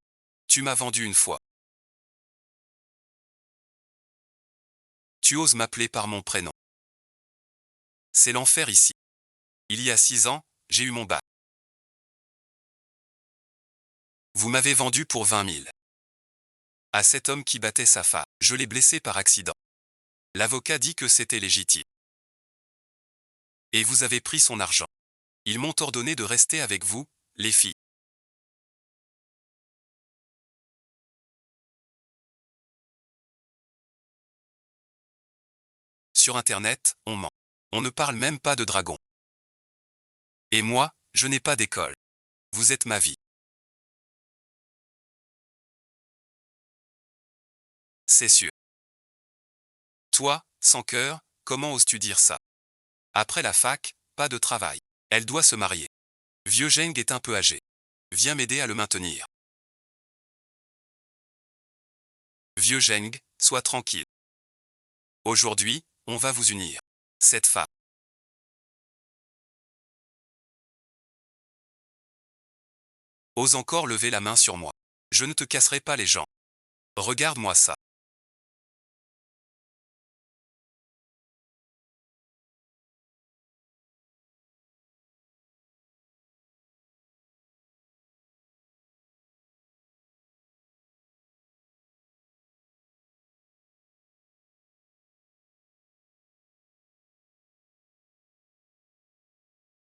Speaker 1: Tu m'as vendu une fois. Tu oses m'appeler par mon prénom. C'est l'enfer ici. Il y a 6 ans, j'ai eu mon bac. Vous m'avez vendu pour 20 000. À cet homme qui battait sa femme. Je l'ai blessé par accident. L'avocat dit que c'était légitime. Et vous avez pris son argent. Ils m'ont ordonné de rester avec vous, les filles. Sur Internet, on ment. On ne parle même pas de dragon. Et moi, je n'ai pas d'école. Vous êtes ma vie. C'est sûr. Toi, sans cœur, comment oses-tu dire ça? Après la fac, pas de travail. Elle doit se marier. Vieux Zheng est un peu âgé. Viens m'aider à le maintenir. Vieux Zheng, sois tranquille. Aujourd'hui, on va vous unir. Cette femme. Ose encore lever la main sur moi. Je ne te casserai pas les jambes. Regarde-moi ça.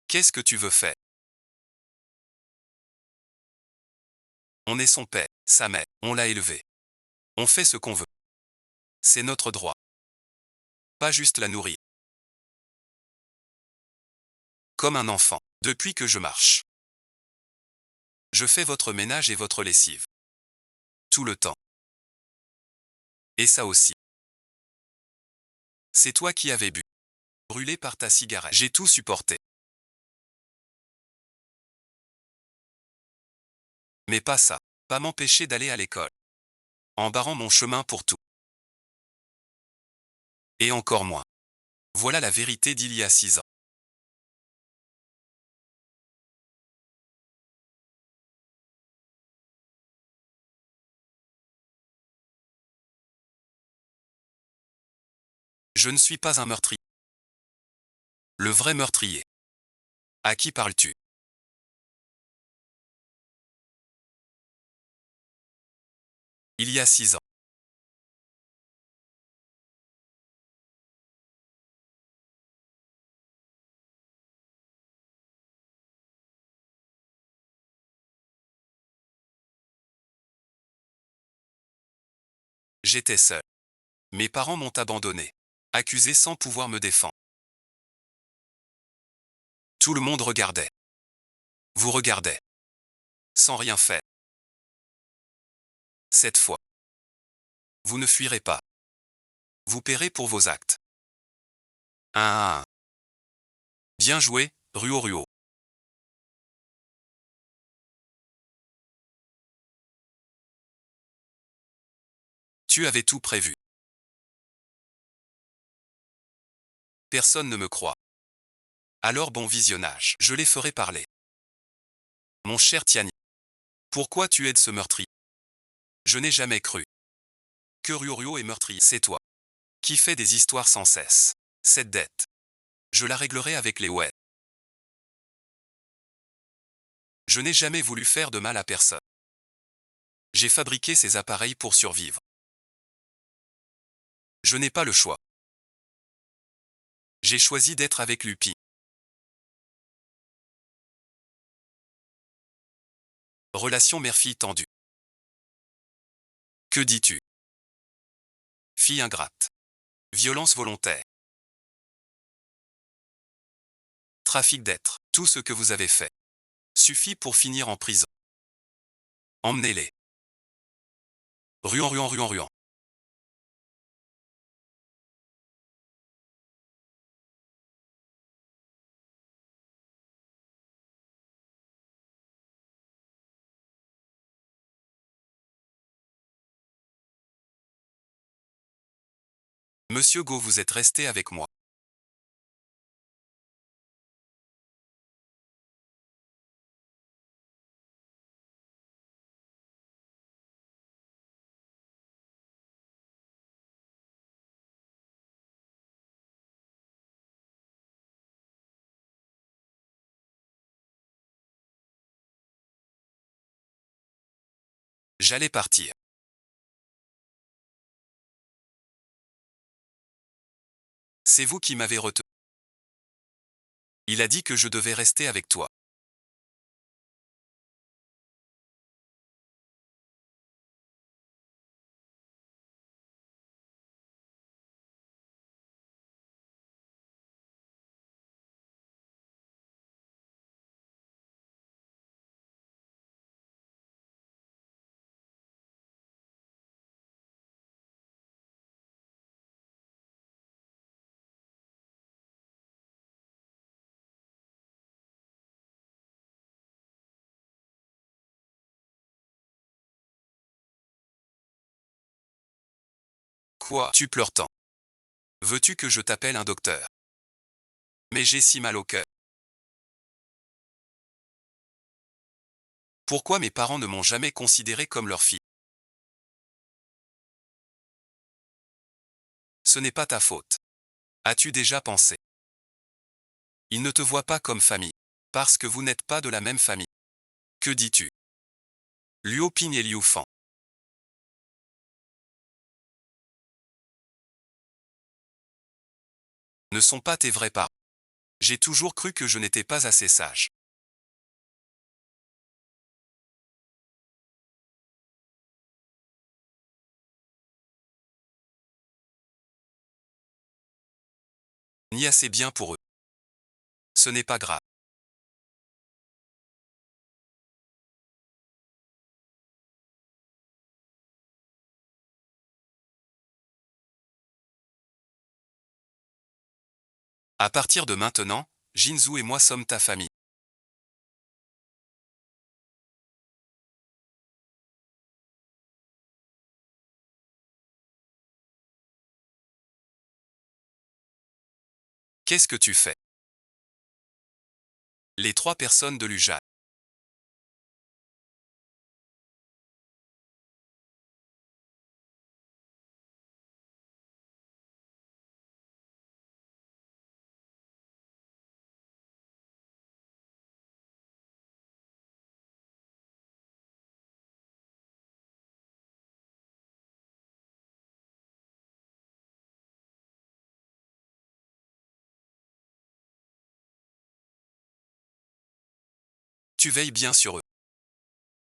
Speaker 1: Qu'est-ce que tu veux faire? On est son père, sa mère, on l'a élevé. On fait ce qu'on veut. C'est notre droit. Pas juste la nourrir. Comme un enfant. Depuis que je marche. Je fais votre ménage et votre lessive. Tout le temps. Et ça aussi. C'est toi qui avais bu. Brûlé par ta cigarette. J'ai tout supporté. Mais pas ça. Pas m'empêcher d'aller à l'école. En barrant mon chemin pour tout. Et encore moins. Voilà la vérité d'il y a 6 ans. Je ne suis pas un meurtrier. Le vrai meurtrier. À qui parles-tu? Il y a 6 ans. J'étais seul. Mes parents m'ont abandonné. Accusé sans pouvoir me défendre. Tout le monde regardait. Vous regardait. Sans rien faire. Cette fois. Vous ne fuirez pas. Vous paierez pour vos actes. 1 à 1. Bien joué, Ruo Ruo. Tu avais tout prévu. Personne ne me croit. Alors bon visionnage. Je les ferai parler. Mon cher Tiani. Pourquoi tu aides ce meurtrier? Je n'ai jamais cru que Ruo est meurtrier. C'est toi qui fais des histoires sans cesse. Cette dette, je la réglerai avec les web. Je n'ai jamais voulu faire de mal à personne. J'ai fabriqué ces appareils pour survivre. Je n'ai pas le choix. J'ai choisi d'être avec Lupi. Relation mère-fille tendue. Que dis-tu? Fille ingrate. Violence volontaire. Trafic d'êtres. Tout ce que vous avez fait suffit pour finir en prison. Emmenez-les. Ruan. Monsieur Go, vous êtes resté avec moi. J'allais partir. C'est vous qui m'avez retenu. Il a dit que je devais rester avec toi. Quoi? Tu pleures tant. Veux-tu que je t'appelle un docteur? Mais j'ai si mal au cœur. Pourquoi mes parents ne m'ont jamais considéré comme leur fille? Ce n'est pas ta faute. As-tu déjà pensé? Ils ne te voient pas comme famille. Parce que vous n'êtes pas de la même famille. Que dis-tu? Liu Ping et Liu Fan. Ne sont pas tes vrais parents. J'ai toujours cru que je n'étais pas assez sage. Ni assez bien pour eux. Ce n'est pas grave. À partir de maintenant, Jinzu et moi sommes ta famille. Qu'est-ce que tu fais? Les 3 personnes de l'UJA. Tu veilles bien sur eux.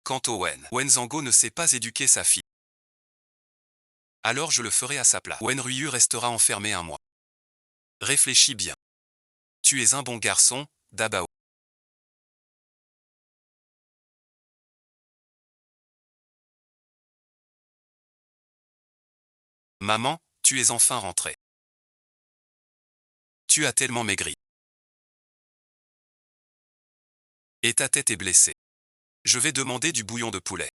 Speaker 1: Quant au Wenzango ne sait pas éduquer sa fille. Alors je le ferai à sa place. Wenryu restera enfermé un mois. Réfléchis bien. Tu es un bon garçon, Dabao. Maman, tu es enfin rentrée. Tu as tellement maigri. Et ta tête est blessée. Je vais demander du bouillon de poulet.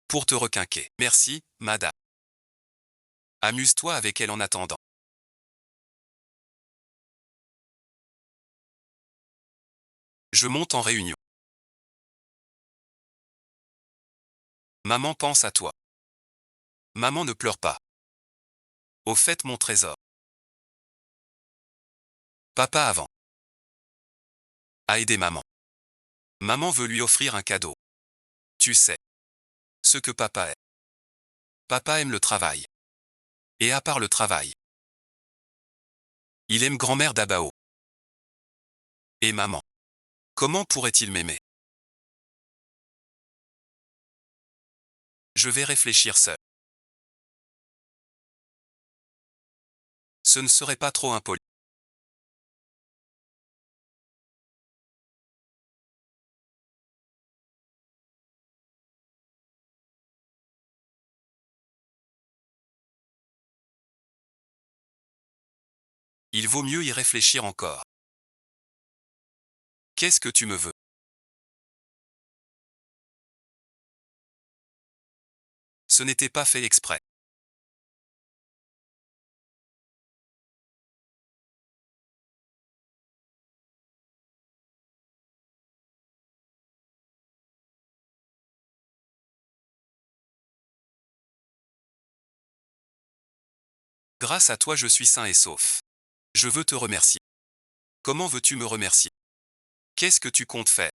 Speaker 1: Pour te requinquer. Merci, madame. Amuse-toi avec elle en attendant. Je monte en réunion. Maman pense à toi. Maman ne pleure pas. Au fait, mon trésor. Papa avant. A aidé maman. Maman veut lui offrir un cadeau. Tu sais. Ce que papa est. Papa aime le travail. Et à part le travail. Il aime grand-mère Dabao. Et maman. Comment pourrait-il m'aimer? Je vais réfléchir seul. Ce ne serait pas trop impoli. Il vaut mieux y réfléchir encore. Qu'est-ce que tu me veux? Ce n'était pas fait exprès. Grâce à toi je suis sain et sauf. Je veux te remercier. Comment veux-tu me remercier? Qu'est-ce que tu comptes faire?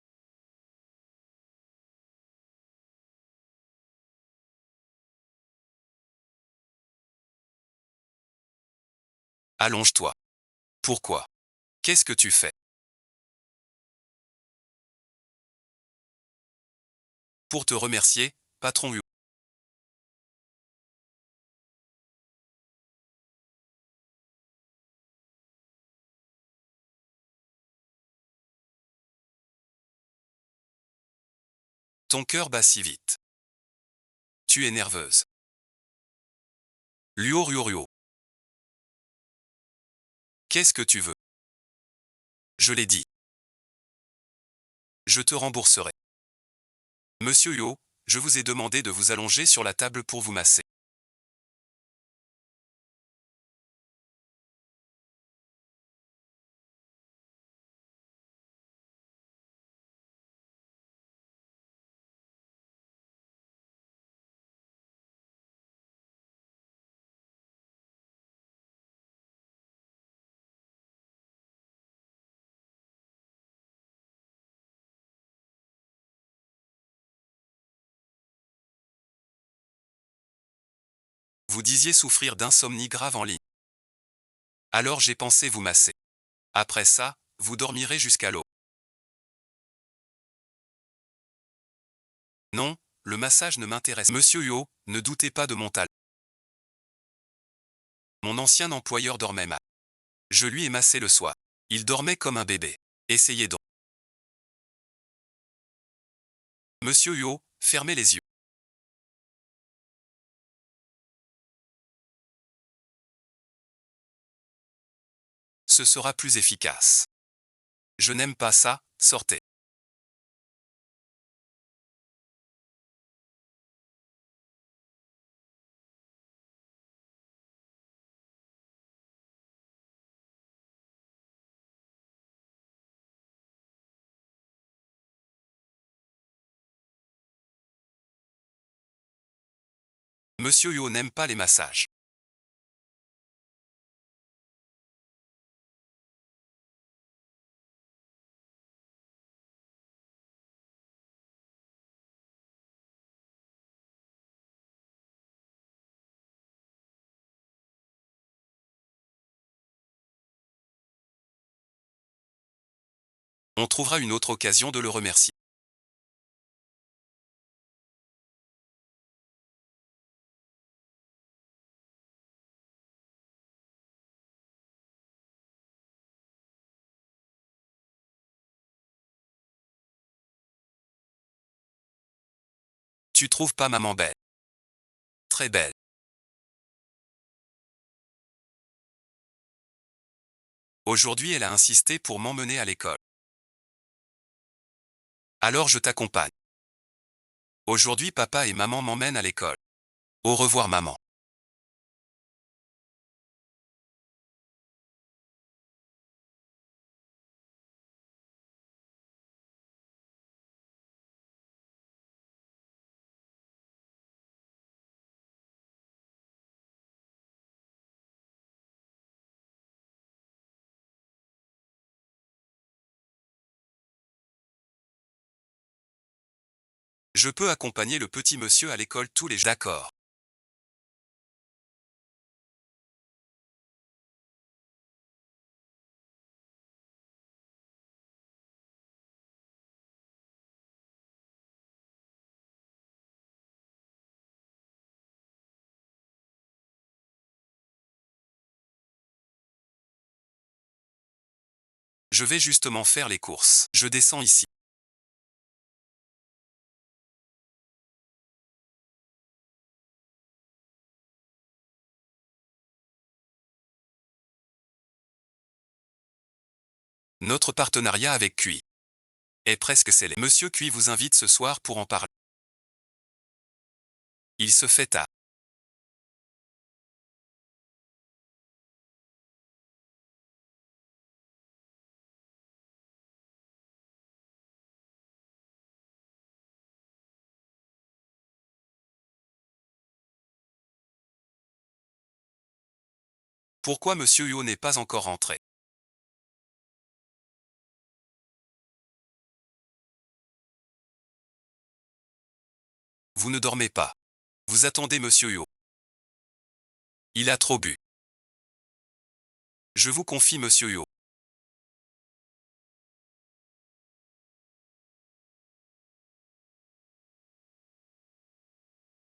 Speaker 1: Allonge-toi. Pourquoi? Qu'est-ce que tu fais? Pour te remercier, patron Yu. Ton cœur bat si vite. Tu es nerveuse. Luo Ruo Ruo. Qu'est-ce que tu veux? Je l'ai dit. Je te rembourserai. Monsieur Yo, je vous ai demandé de vous allonger sur la table pour vous masser. Vous disiez souffrir d'insomnie grave en ligne. Alors j'ai pensé vous masser. Après ça, vous dormirez jusqu'à l'eau. Non, le massage ne m'intéresse. Monsieur Yo, ne doutez pas de mon talent. Mon ancien employeur dormait mal. Je lui ai massé le soir. Il dormait comme un bébé. Essayez donc. Monsieur Yo, fermez les yeux. Ce sera plus efficace. Je n'aime pas ça, sortez. Monsieur Yo n'aime pas les massages. On trouvera une autre occasion de le remercier. Tu trouves pas maman belle? Très belle. Aujourd'hui elle a insisté pour m'emmener à l'école. Alors je t'accompagne. Aujourd'hui papa et maman m'emmènent à l'école. Au revoir maman. Je peux accompagner le petit monsieur à l'école tous les jours. D'accord. Je vais justement faire les courses. Je descends ici. Notre partenariat avec Cui est presque scellé. Monsieur Cui vous invite ce soir pour en parler. Il se fait tard. Pourquoi monsieur Huo n'est pas encore rentré? Vous ne dormez pas. Vous attendez monsieur Huo. Il a trop bu. Je vous confie monsieur Huo.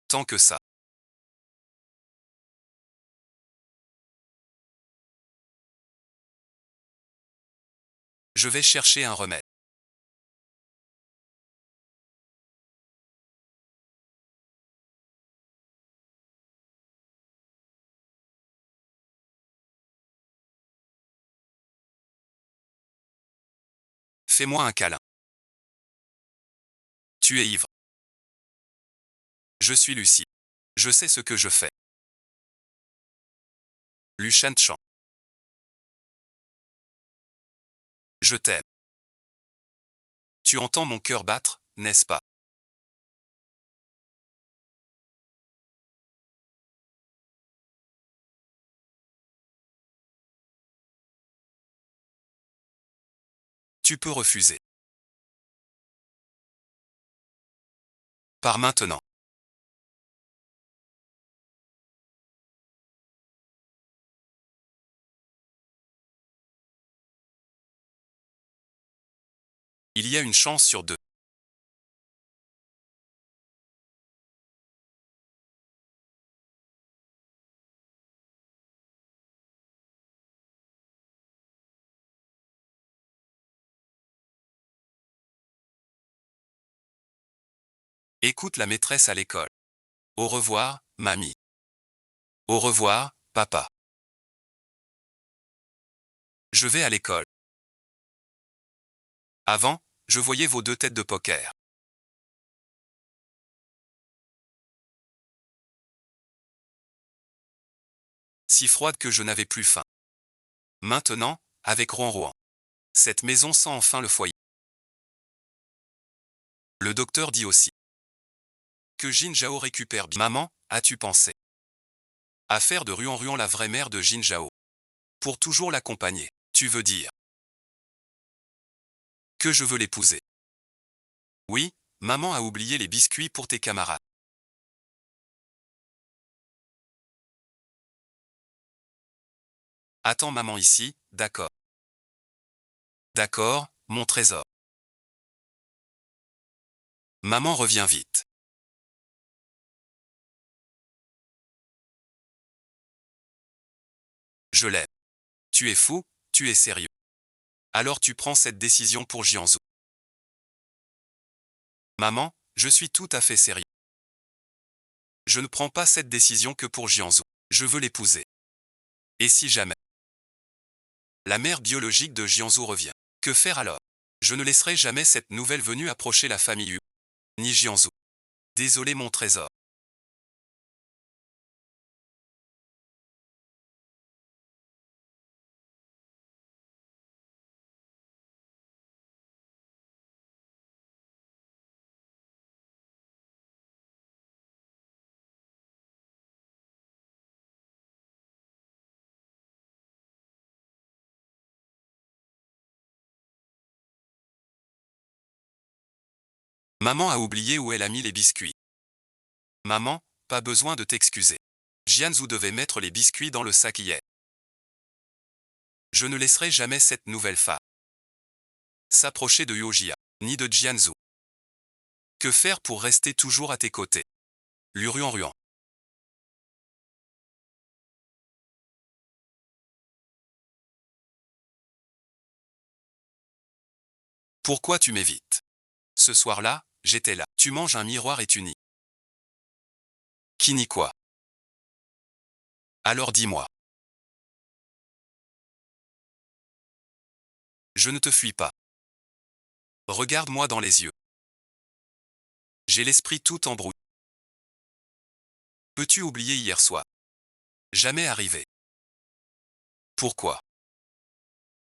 Speaker 1: Tant que ça. Je vais chercher un remède. Fais-moi un câlin. Tu es ivre. Je suis lucide. Je sais ce que je fais. Lu Shan-chan. Je t'aime. Tu entends mon cœur battre, n'est-ce pas? Tu peux refuser. Par maintenant. Il y a une chance sur deux. Écoute la maîtresse à l'école. Au revoir, mamie. Au revoir, papa. Je vais à l'école. Avant, je voyais vos deux têtes de poker. Si froide que je n'avais plus faim. Maintenant, avec Rouen, cette maison sent enfin le foyer. Le docteur dit aussi que Jin Zhao récupère bien. Maman, as-tu pensé à faire de Ruan la vraie mère de Jin Zhao? Pour toujours l'accompagner. Tu veux dire que je veux l'épouser? Oui, maman a oublié les biscuits pour tes camarades. Attends maman ici, d'accord. D'accord, mon trésor. Maman revient vite. Je l'aime. Tu es fou, tu es sérieux. Alors tu prends cette décision pour Jianzhou. Maman, je suis tout à fait sérieux. Je ne prends pas cette décision que pour Jianzhu. Je veux l'épouser. Et si jamais la mère biologique de Jianzhu revient, que faire alors? Je ne laisserai jamais cette nouvelle venue approcher la famille Yu, ni Jianzhu. Désolé mon trésor. Maman a oublié où elle a mis les biscuits. Maman, pas besoin de t'excuser. Jianzhu devait mettre les biscuits dans le sac hier. Je ne laisserai jamais cette nouvelle femme s'approcher de Yojia, ni de Jianzhu. Que faire pour rester toujours à tes côtés? Lurian. Pourquoi tu m'évites? Ce soir-là, j'étais là. Tu manges un miroir et tu nies. Qui nie quoi? Alors dis-moi. Je ne te fuis pas. Regarde-moi dans les yeux. J'ai l'esprit tout embrouillé. Peux-tu oublier hier soir? Jamais arrivé. Pourquoi?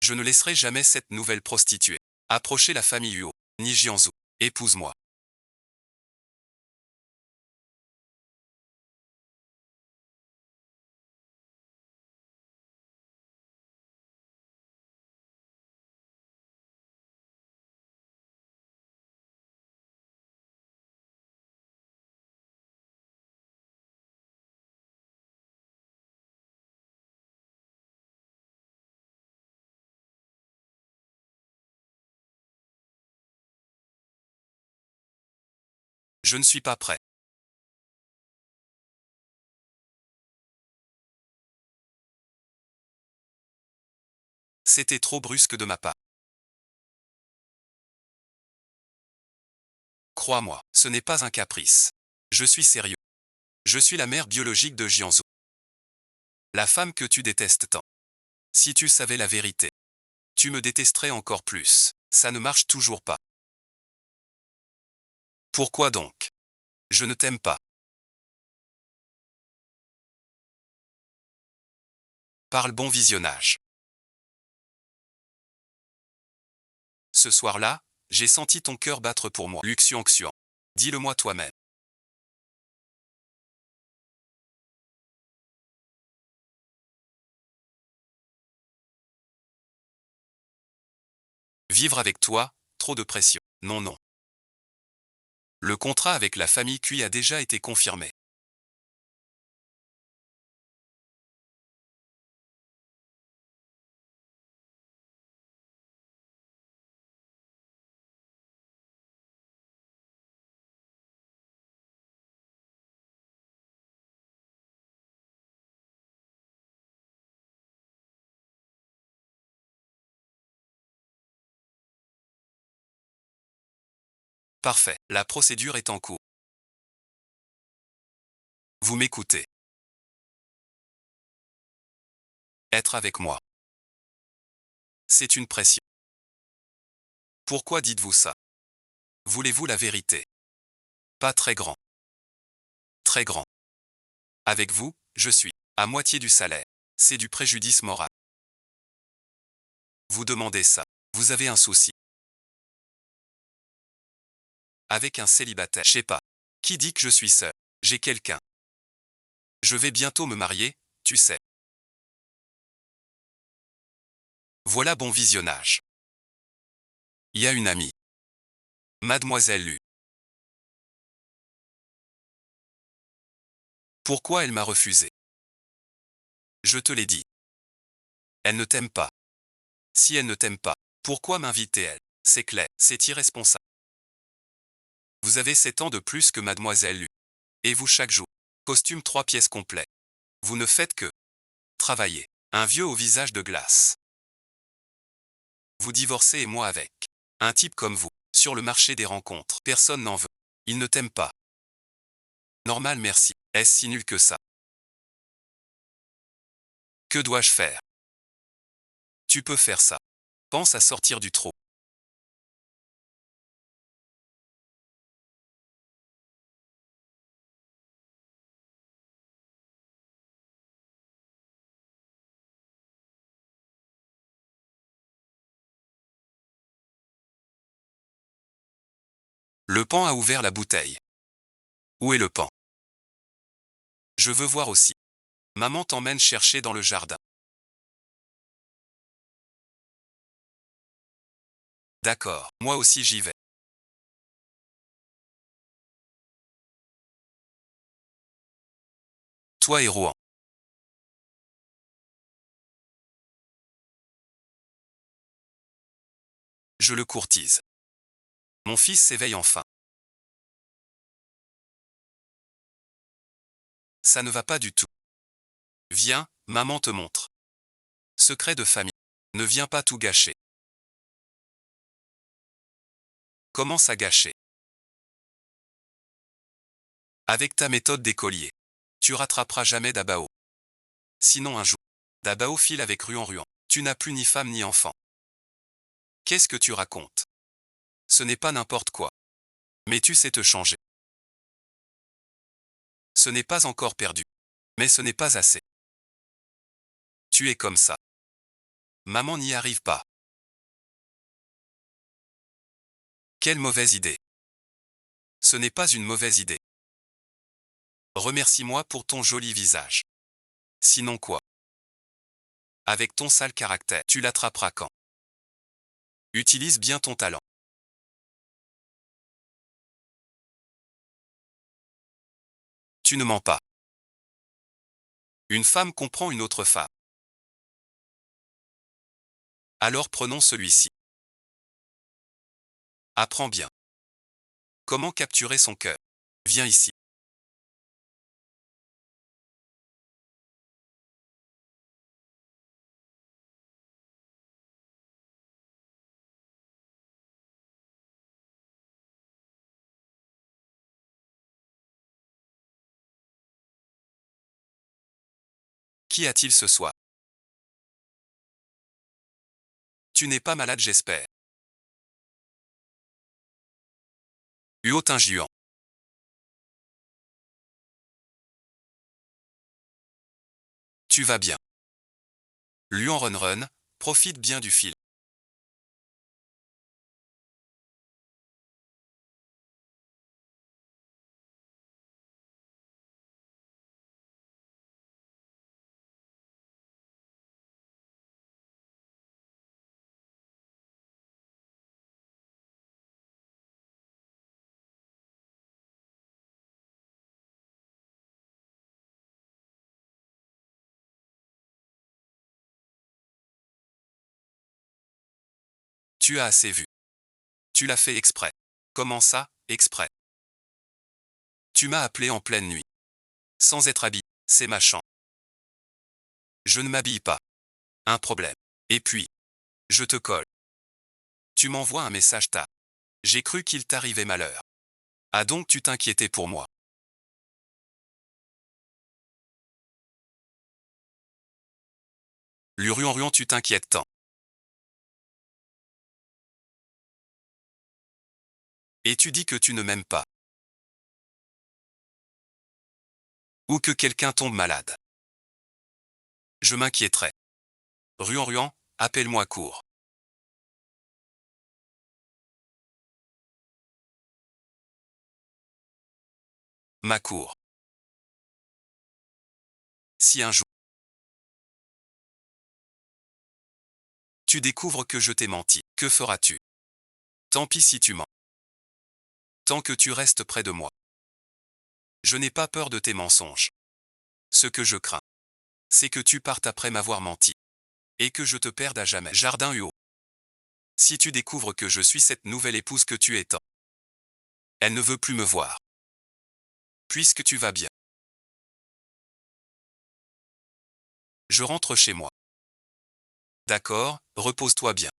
Speaker 1: Je ne laisserai jamais cette nouvelle prostituée approcher la famille Huo, ni Jianzhu. Épouse-moi. Je ne suis pas prêt. C'était trop brusque de ma part. Crois-moi, ce n'est pas un caprice. Je suis sérieux. Je suis la mère biologique de Jianzhu. La femme que tu détestes tant. Si tu savais la vérité, tu me détesterais encore plus. Ça ne marche toujours pas. Pourquoi donc? Je ne t'aime pas. Parle bon visionnage. Ce soir-là, j'ai senti ton cœur battre pour moi. Luxian. Dis-le-moi toi-même. Vivre avec toi, trop de pression. Non. Le contrat avec la famille Cui a déjà été confirmé. Parfait, la procédure est en cours. Vous m'écoutez. Être avec moi. C'est une pression. Pourquoi dites-vous ça? Voulez-vous la vérité? Pas très grand. Très grand. Avec vous, je suis à moitié du salaire. C'est du préjudice moral. Vous demandez ça. Vous avez un souci. Avec un célibataire. Je sais pas. Qui dit que je suis seul? J'ai quelqu'un. Je vais bientôt me marier, tu sais. Voilà bon visionnage. Il y a une amie. Mademoiselle Lu. Pourquoi elle m'a refusé? Je te l'ai dit. Elle ne t'aime pas. Si elle ne t'aime pas, pourquoi m'inviter-elle? C'est clair, c'est irresponsable. Vous avez 7 ans de plus que Mademoiselle Lu. Et vous chaque jour. Costume 3 pièces complet. Vous ne faites que travailler. Un vieux au visage de glace. Vous divorcez et moi avec. Un type comme vous. Sur le marché des rencontres. Personne n'en veut. Il ne t'aime pas. Normal merci. Est-ce si nul que ça? Que dois-je faire? Tu peux faire ça. Pense à sortir du trou. Le pan a ouvert la bouteille. Où est le pan? Je veux voir aussi. Maman t'emmène chercher dans le jardin. D'accord, moi aussi j'y vais. Toi et Rouen. Je le courtise. Mon fils s'éveille enfin. Ça ne va pas du tout. Viens, maman te montre. Secret de famille. Ne viens pas tout gâcher. Commence à gâcher. Avec ta méthode d'écolier. Tu rattraperas jamais Dabao. Sinon un jour. Dabao file avec Ruan. Tu n'as plus ni femme ni enfant. Qu'est-ce que tu racontes? Ce n'est pas n'importe quoi. Mais tu sais te changer. Ce n'est pas encore perdu. Mais ce n'est pas assez. Tu es comme ça. Maman n'y arrive pas. Quelle mauvaise idée. Ce n'est pas une mauvaise idée. Remercie-moi pour ton joli visage. Sinon quoi? Avec ton sale caractère, tu l'attraperas quand? Utilise bien ton talent. Tu ne mens pas. Une femme comprend une autre femme. Alors prenons celui-ci. Apprends bien. Comment capturer son cœur? Viens ici. Qu'y a-t-il ce soir? Tu n'es pas malade j'espère. Huotin-Juan. Tu vas bien. Luan Run, profite bien du fil. Tu as assez vu. Tu l'as fait exprès. Comment ça, exprès? Tu m'as appelé en pleine nuit. Sans être habillé, c'est ma chance. Je ne m'habille pas. Un problème. Et puis, je te colle. Tu m'envoies un message tard. J'ai cru qu'il t'arrivait malheur. Ah donc tu t'inquiétais pour moi. Lurion, tu t'inquiètes tant. Et tu dis que tu ne m'aimes pas. Ou que quelqu'un tombe malade. Je m'inquiéterais. Ruan, appelle-moi court. Ma cour. Si un jour, tu découvres que je t'ai menti, que feras-tu? Tant pis si tu mens. Tant que tu restes près de moi. Je n'ai pas peur de tes mensonges. Ce que je crains, c'est que tu partes après m'avoir menti. Et que je te perde à jamais. Jardin Huot. Si tu découvres que je suis cette nouvelle épouse que tu es tant. Elle ne veut plus me voir. Puisque tu vas bien. Je rentre chez moi. D'accord, repose-toi bien.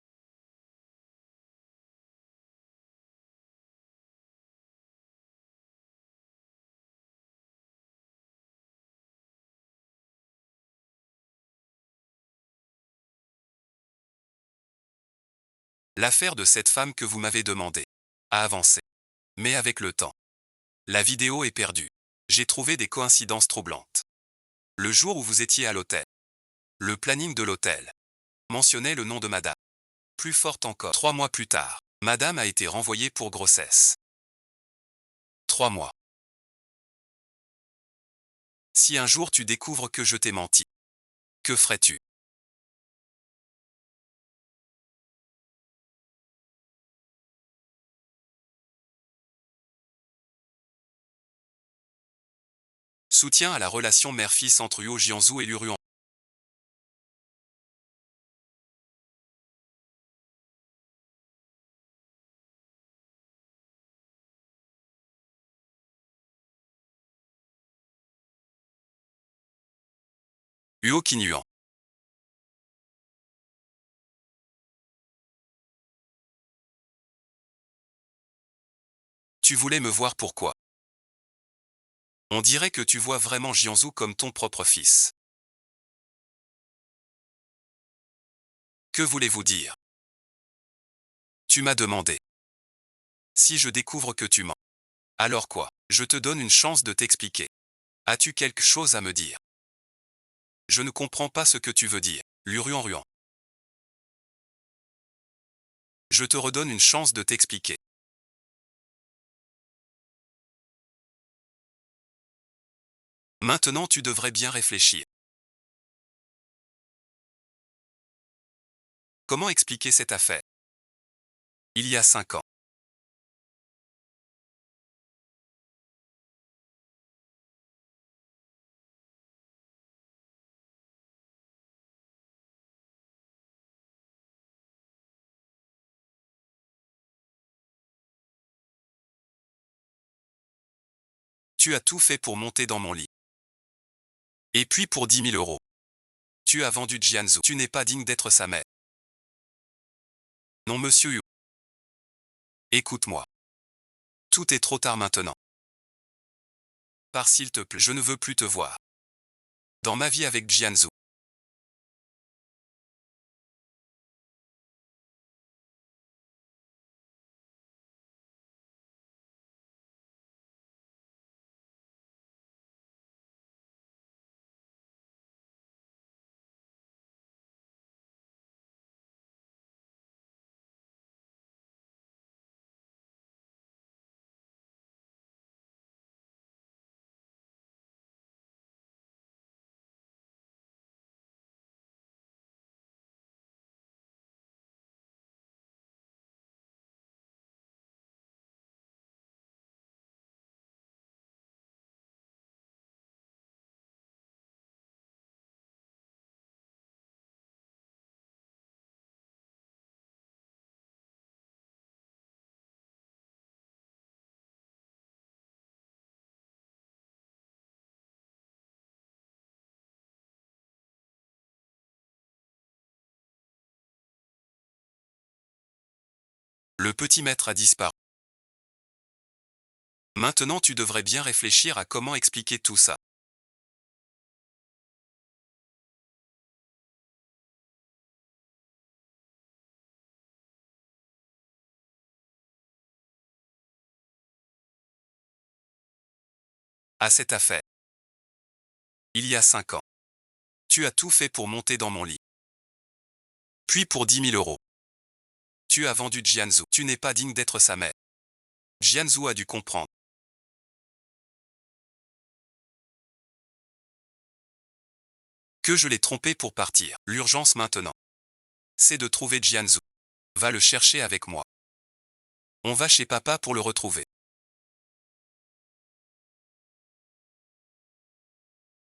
Speaker 1: L'affaire de cette femme que vous m'avez demandé a avancé. Mais avec le temps, la vidéo est perdue. J'ai trouvé des coïncidences troublantes. Le jour où vous étiez à l'hôtel, le planning de l'hôtel mentionnait le nom de madame. Plus forte encore, 3 mois plus tard, madame a été renvoyée pour grossesse. 3 mois. Si un jour tu découvres que je t'ai menti, que ferais-tu? Soutien à la relation mère-fils entre Huo Jianzhou et Liu Ruan. Huo Qinyuan. Tu voulais me voir pourquoi? On dirait que tu vois vraiment Jianzhou comme ton propre fils. Que voulez-vous dire? Tu m'as demandé. Si je découvre que tu mens. Alors quoi? Je te donne une chance de t'expliquer. As-tu quelque chose à me dire? Je ne comprends pas ce que tu veux dire. Liu Ruan. Je te redonne une chance de t'expliquer. Maintenant tu devrais bien réfléchir. Comment expliquer cette affaire? Il y a 5 ans. Tu as tout fait pour monter dans mon lit. Et puis pour 10 000 euros. Tu as vendu Jianzhou. Tu n'es pas digne d'être sa mère. Non monsieur Yu. Écoute-moi. Tout est trop tard maintenant. Pars s'il te plaît, je ne veux plus te voir. Dans ma vie avec Jianzhou. Le petit maître a disparu. Maintenant tu devrais bien réfléchir à comment expliquer tout ça. À cette affaire. Il y a 5 ans. Tu as tout fait pour monter dans mon lit. Puis pour 10 000 euros. Tu as vendu Jianzhou. Tu n'es pas digne d'être sa mère. Jianzhou a dû comprendre. Que je l'ai trompé pour partir. L'urgence maintenant. C'est de trouver Jianzhou. Va le chercher avec moi. On va chez papa pour le retrouver.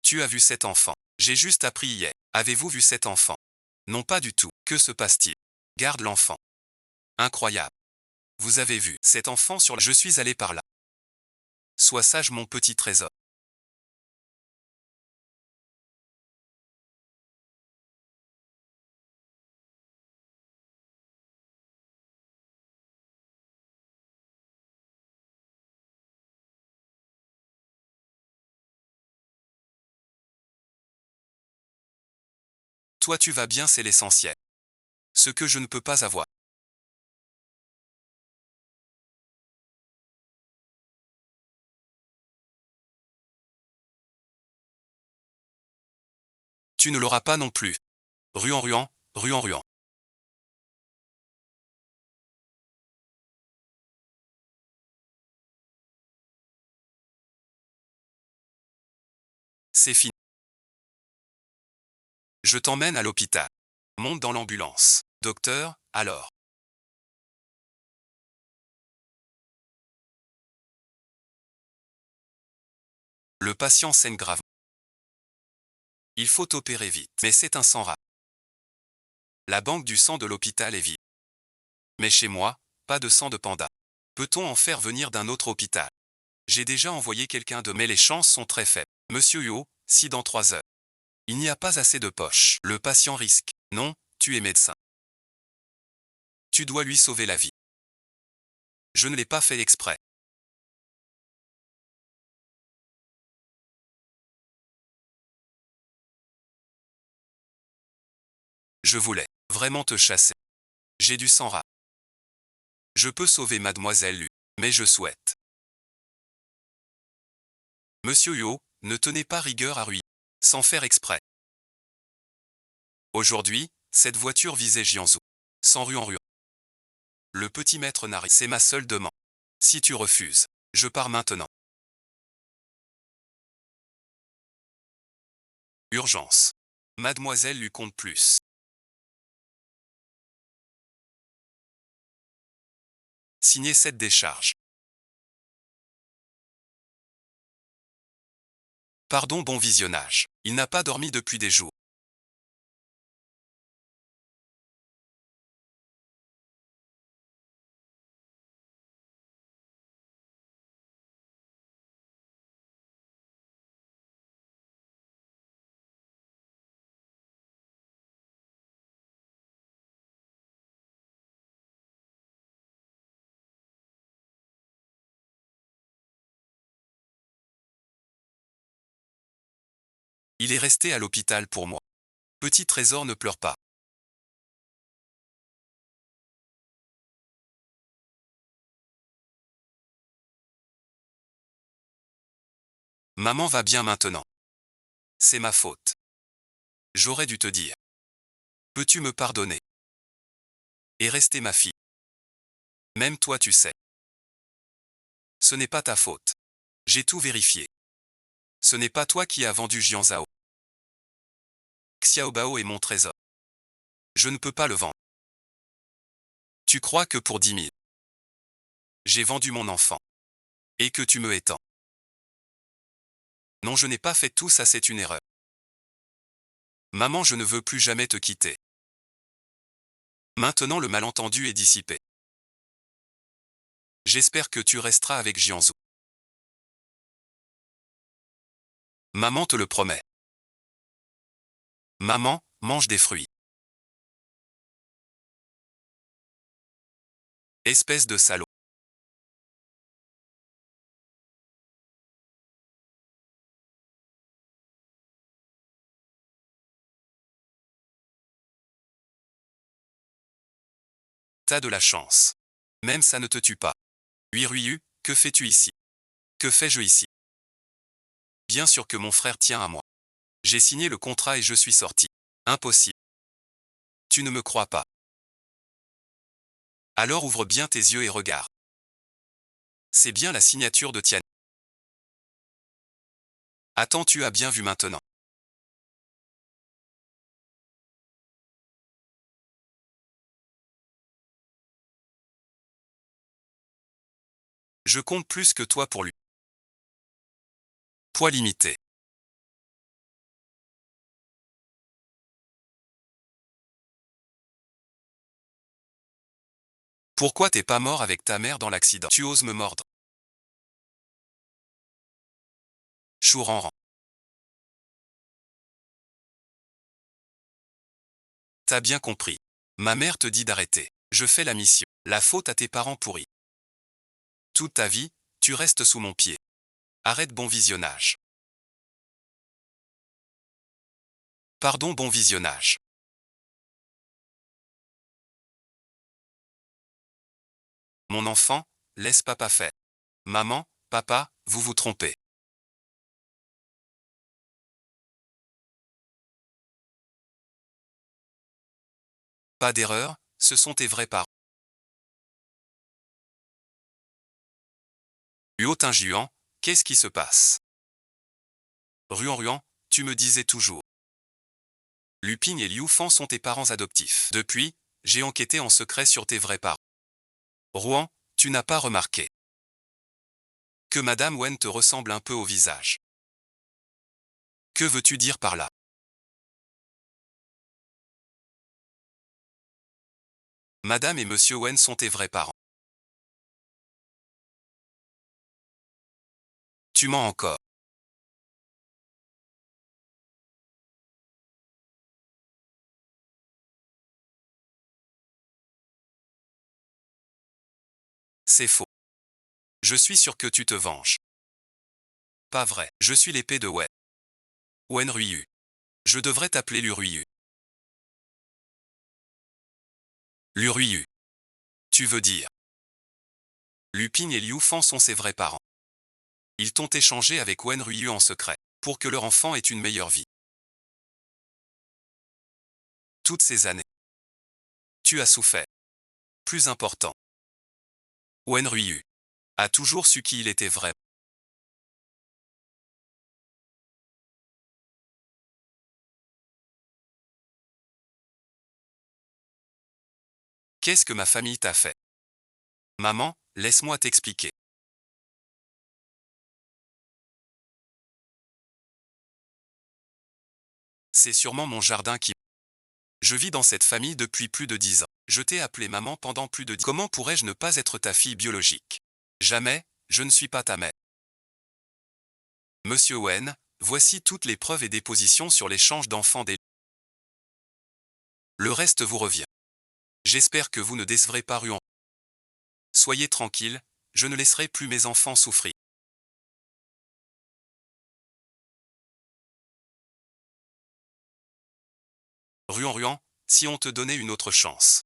Speaker 1: Tu as vu cet enfant. J'ai juste appris hier. Avez-vous vu cet enfant? Non pas du tout. Que se passe-t-il? Garde l'enfant. Incroyable. Vous avez vu cet enfant sur le... Je suis allé par là. Sois sage mon petit trésor. Toi tu vas bien, c'est l'essentiel. Ce que je ne peux pas avoir. Tu ne l'auras pas non plus. Ruan ruan, ruan ruan. C'est fini. Je t'emmène à l'hôpital. Monte dans l'ambulance. Docteur, alors. Le patient saigne gravement. Il faut opérer vite, mais c'est un sang rare. La banque du sang de l'hôpital est vide. Mais chez moi, pas de sang de panda. Peut-on en faire venir d'un autre hôpital? J'ai déjà envoyé quelqu'un de mais les chances sont très faibles. Monsieur Yo, si dans 3 heures. Il n'y a pas assez de poches. Le patient risque. Non, tu es médecin. Tu dois lui sauver la vie. Je ne l'ai pas fait exprès. Je voulais vraiment te chasser. J'ai du sang rare. Je peux sauver mademoiselle Lu, mais je souhaite. Monsieur Yo, ne tenez pas rigueur à lui. Sans faire exprès. Aujourd'hui, cette voiture visait Jianzhou. Sans ruan ruan. Le petit maître Nari, c'est ma seule demande. Si tu refuses, je pars maintenant. Urgence. Mademoiselle lui compte plus. Signer cette décharge. Pardon, bon visionnage. Il n'a pas dormi depuis des jours. Il est resté à l'hôpital pour moi. Petit trésor, ne pleure pas. Maman va bien maintenant. C'est ma faute. J'aurais dû te dire. Peux-tu me pardonner? Et rester ma fille. Même toi tu sais. Ce n'est pas ta faute. J'ai tout vérifié. Ce n'est pas toi qui as vendu Jianzhao. Xiaobao est mon trésor. Je ne peux pas le vendre. Tu crois que pour 10 000, j'ai vendu mon enfant. Et que tu me étends. Non, je n'ai pas fait tout ça, c'est une erreur. Maman, je ne veux plus jamais te quitter. Maintenant le malentendu est dissipé. J'espère que tu resteras avec Jianzhou. Maman te le promet. Maman, mange des fruits. Espèce de salaud. T'as de la chance. Même ça ne te tue pas. Ruiru, que fais-tu ici? Que fais-je ici? Bien sûr que mon frère tient à moi. J'ai signé le contrat et je suis sorti. Impossible. Tu ne me crois pas. Alors ouvre bien tes yeux et regarde. C'est bien la signature de Tian. Attends, tu as bien vu maintenant. Je compte plus que toi pour lui. Poids limité. Pourquoi t'es pas mort avec ta mère dans l'accident? Tu oses me mordre? Chouranran. T'as bien compris. Ma mère te dit d'arrêter. Je fais la mission. La faute à tes parents pourris. Toute ta vie, tu restes sous mon pied. Arrête, bon visionnage. Pardon, bon visionnage. Mon enfant, laisse papa faire. Maman, papa, vous vous trompez. Pas d'erreur, ce sont tes vrais parents. Huot Juan, qu'est-ce qui se passe? Ruan, tu me disais toujours. Luping et Liu Fan sont tes parents adoptifs. Depuis, j'ai enquêté en secret sur tes vrais parents. Ruan, tu n'as pas remarqué que Madame Wen te ressemble un peu au visage. Que veux-tu dire par là? Madame et Monsieur Wen sont tes vrais parents. Tu mens encore. C'est faux. Je suis sûr que tu te venges. Pas vrai, je suis l'épée de Wen. Wen Ruiyu. Je devrais t'appeler Luruiyu. Luruiyu. Tu veux dire. Luping et Liu Fan sont ses vrais parents. Ils t'ont échangé avec Wen Ruiyu en secret, pour que leur enfant ait une meilleure vie. Toutes ces années. Tu as souffert. Plus important. Wen Ruiyu a toujours su qui il était vrai. Qu'est-ce que ma famille t'a fait? Maman, laisse-moi t'expliquer. C'est sûrement mon jardin qui... Je vis dans cette famille depuis plus de 10 ans. Je t'ai appelé maman pendant plus de 10 ans. Comment pourrais-je ne pas être ta fille biologique? Jamais, je ne suis pas ta mère. Monsieur Wen, voici toutes les preuves et dépositions sur l'échange d'enfants des... Le reste vous revient. J'espère que vous ne décevrez pas Ruan. Soyez tranquille, je ne laisserai plus mes enfants souffrir. Ruan, si on te donnait une autre chance.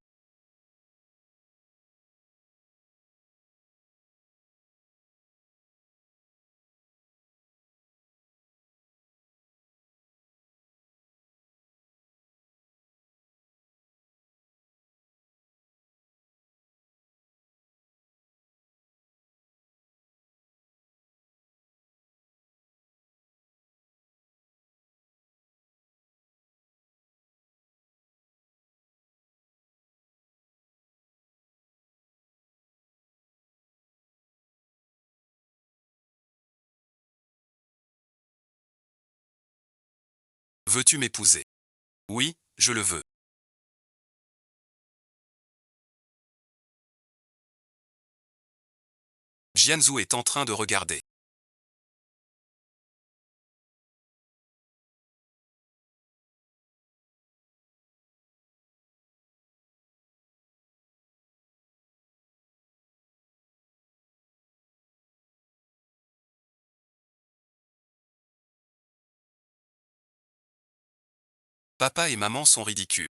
Speaker 1: Veux-tu m'épouser? Oui, je le veux. Jianzhu est en train de regarder. Papa et maman sont ridicules.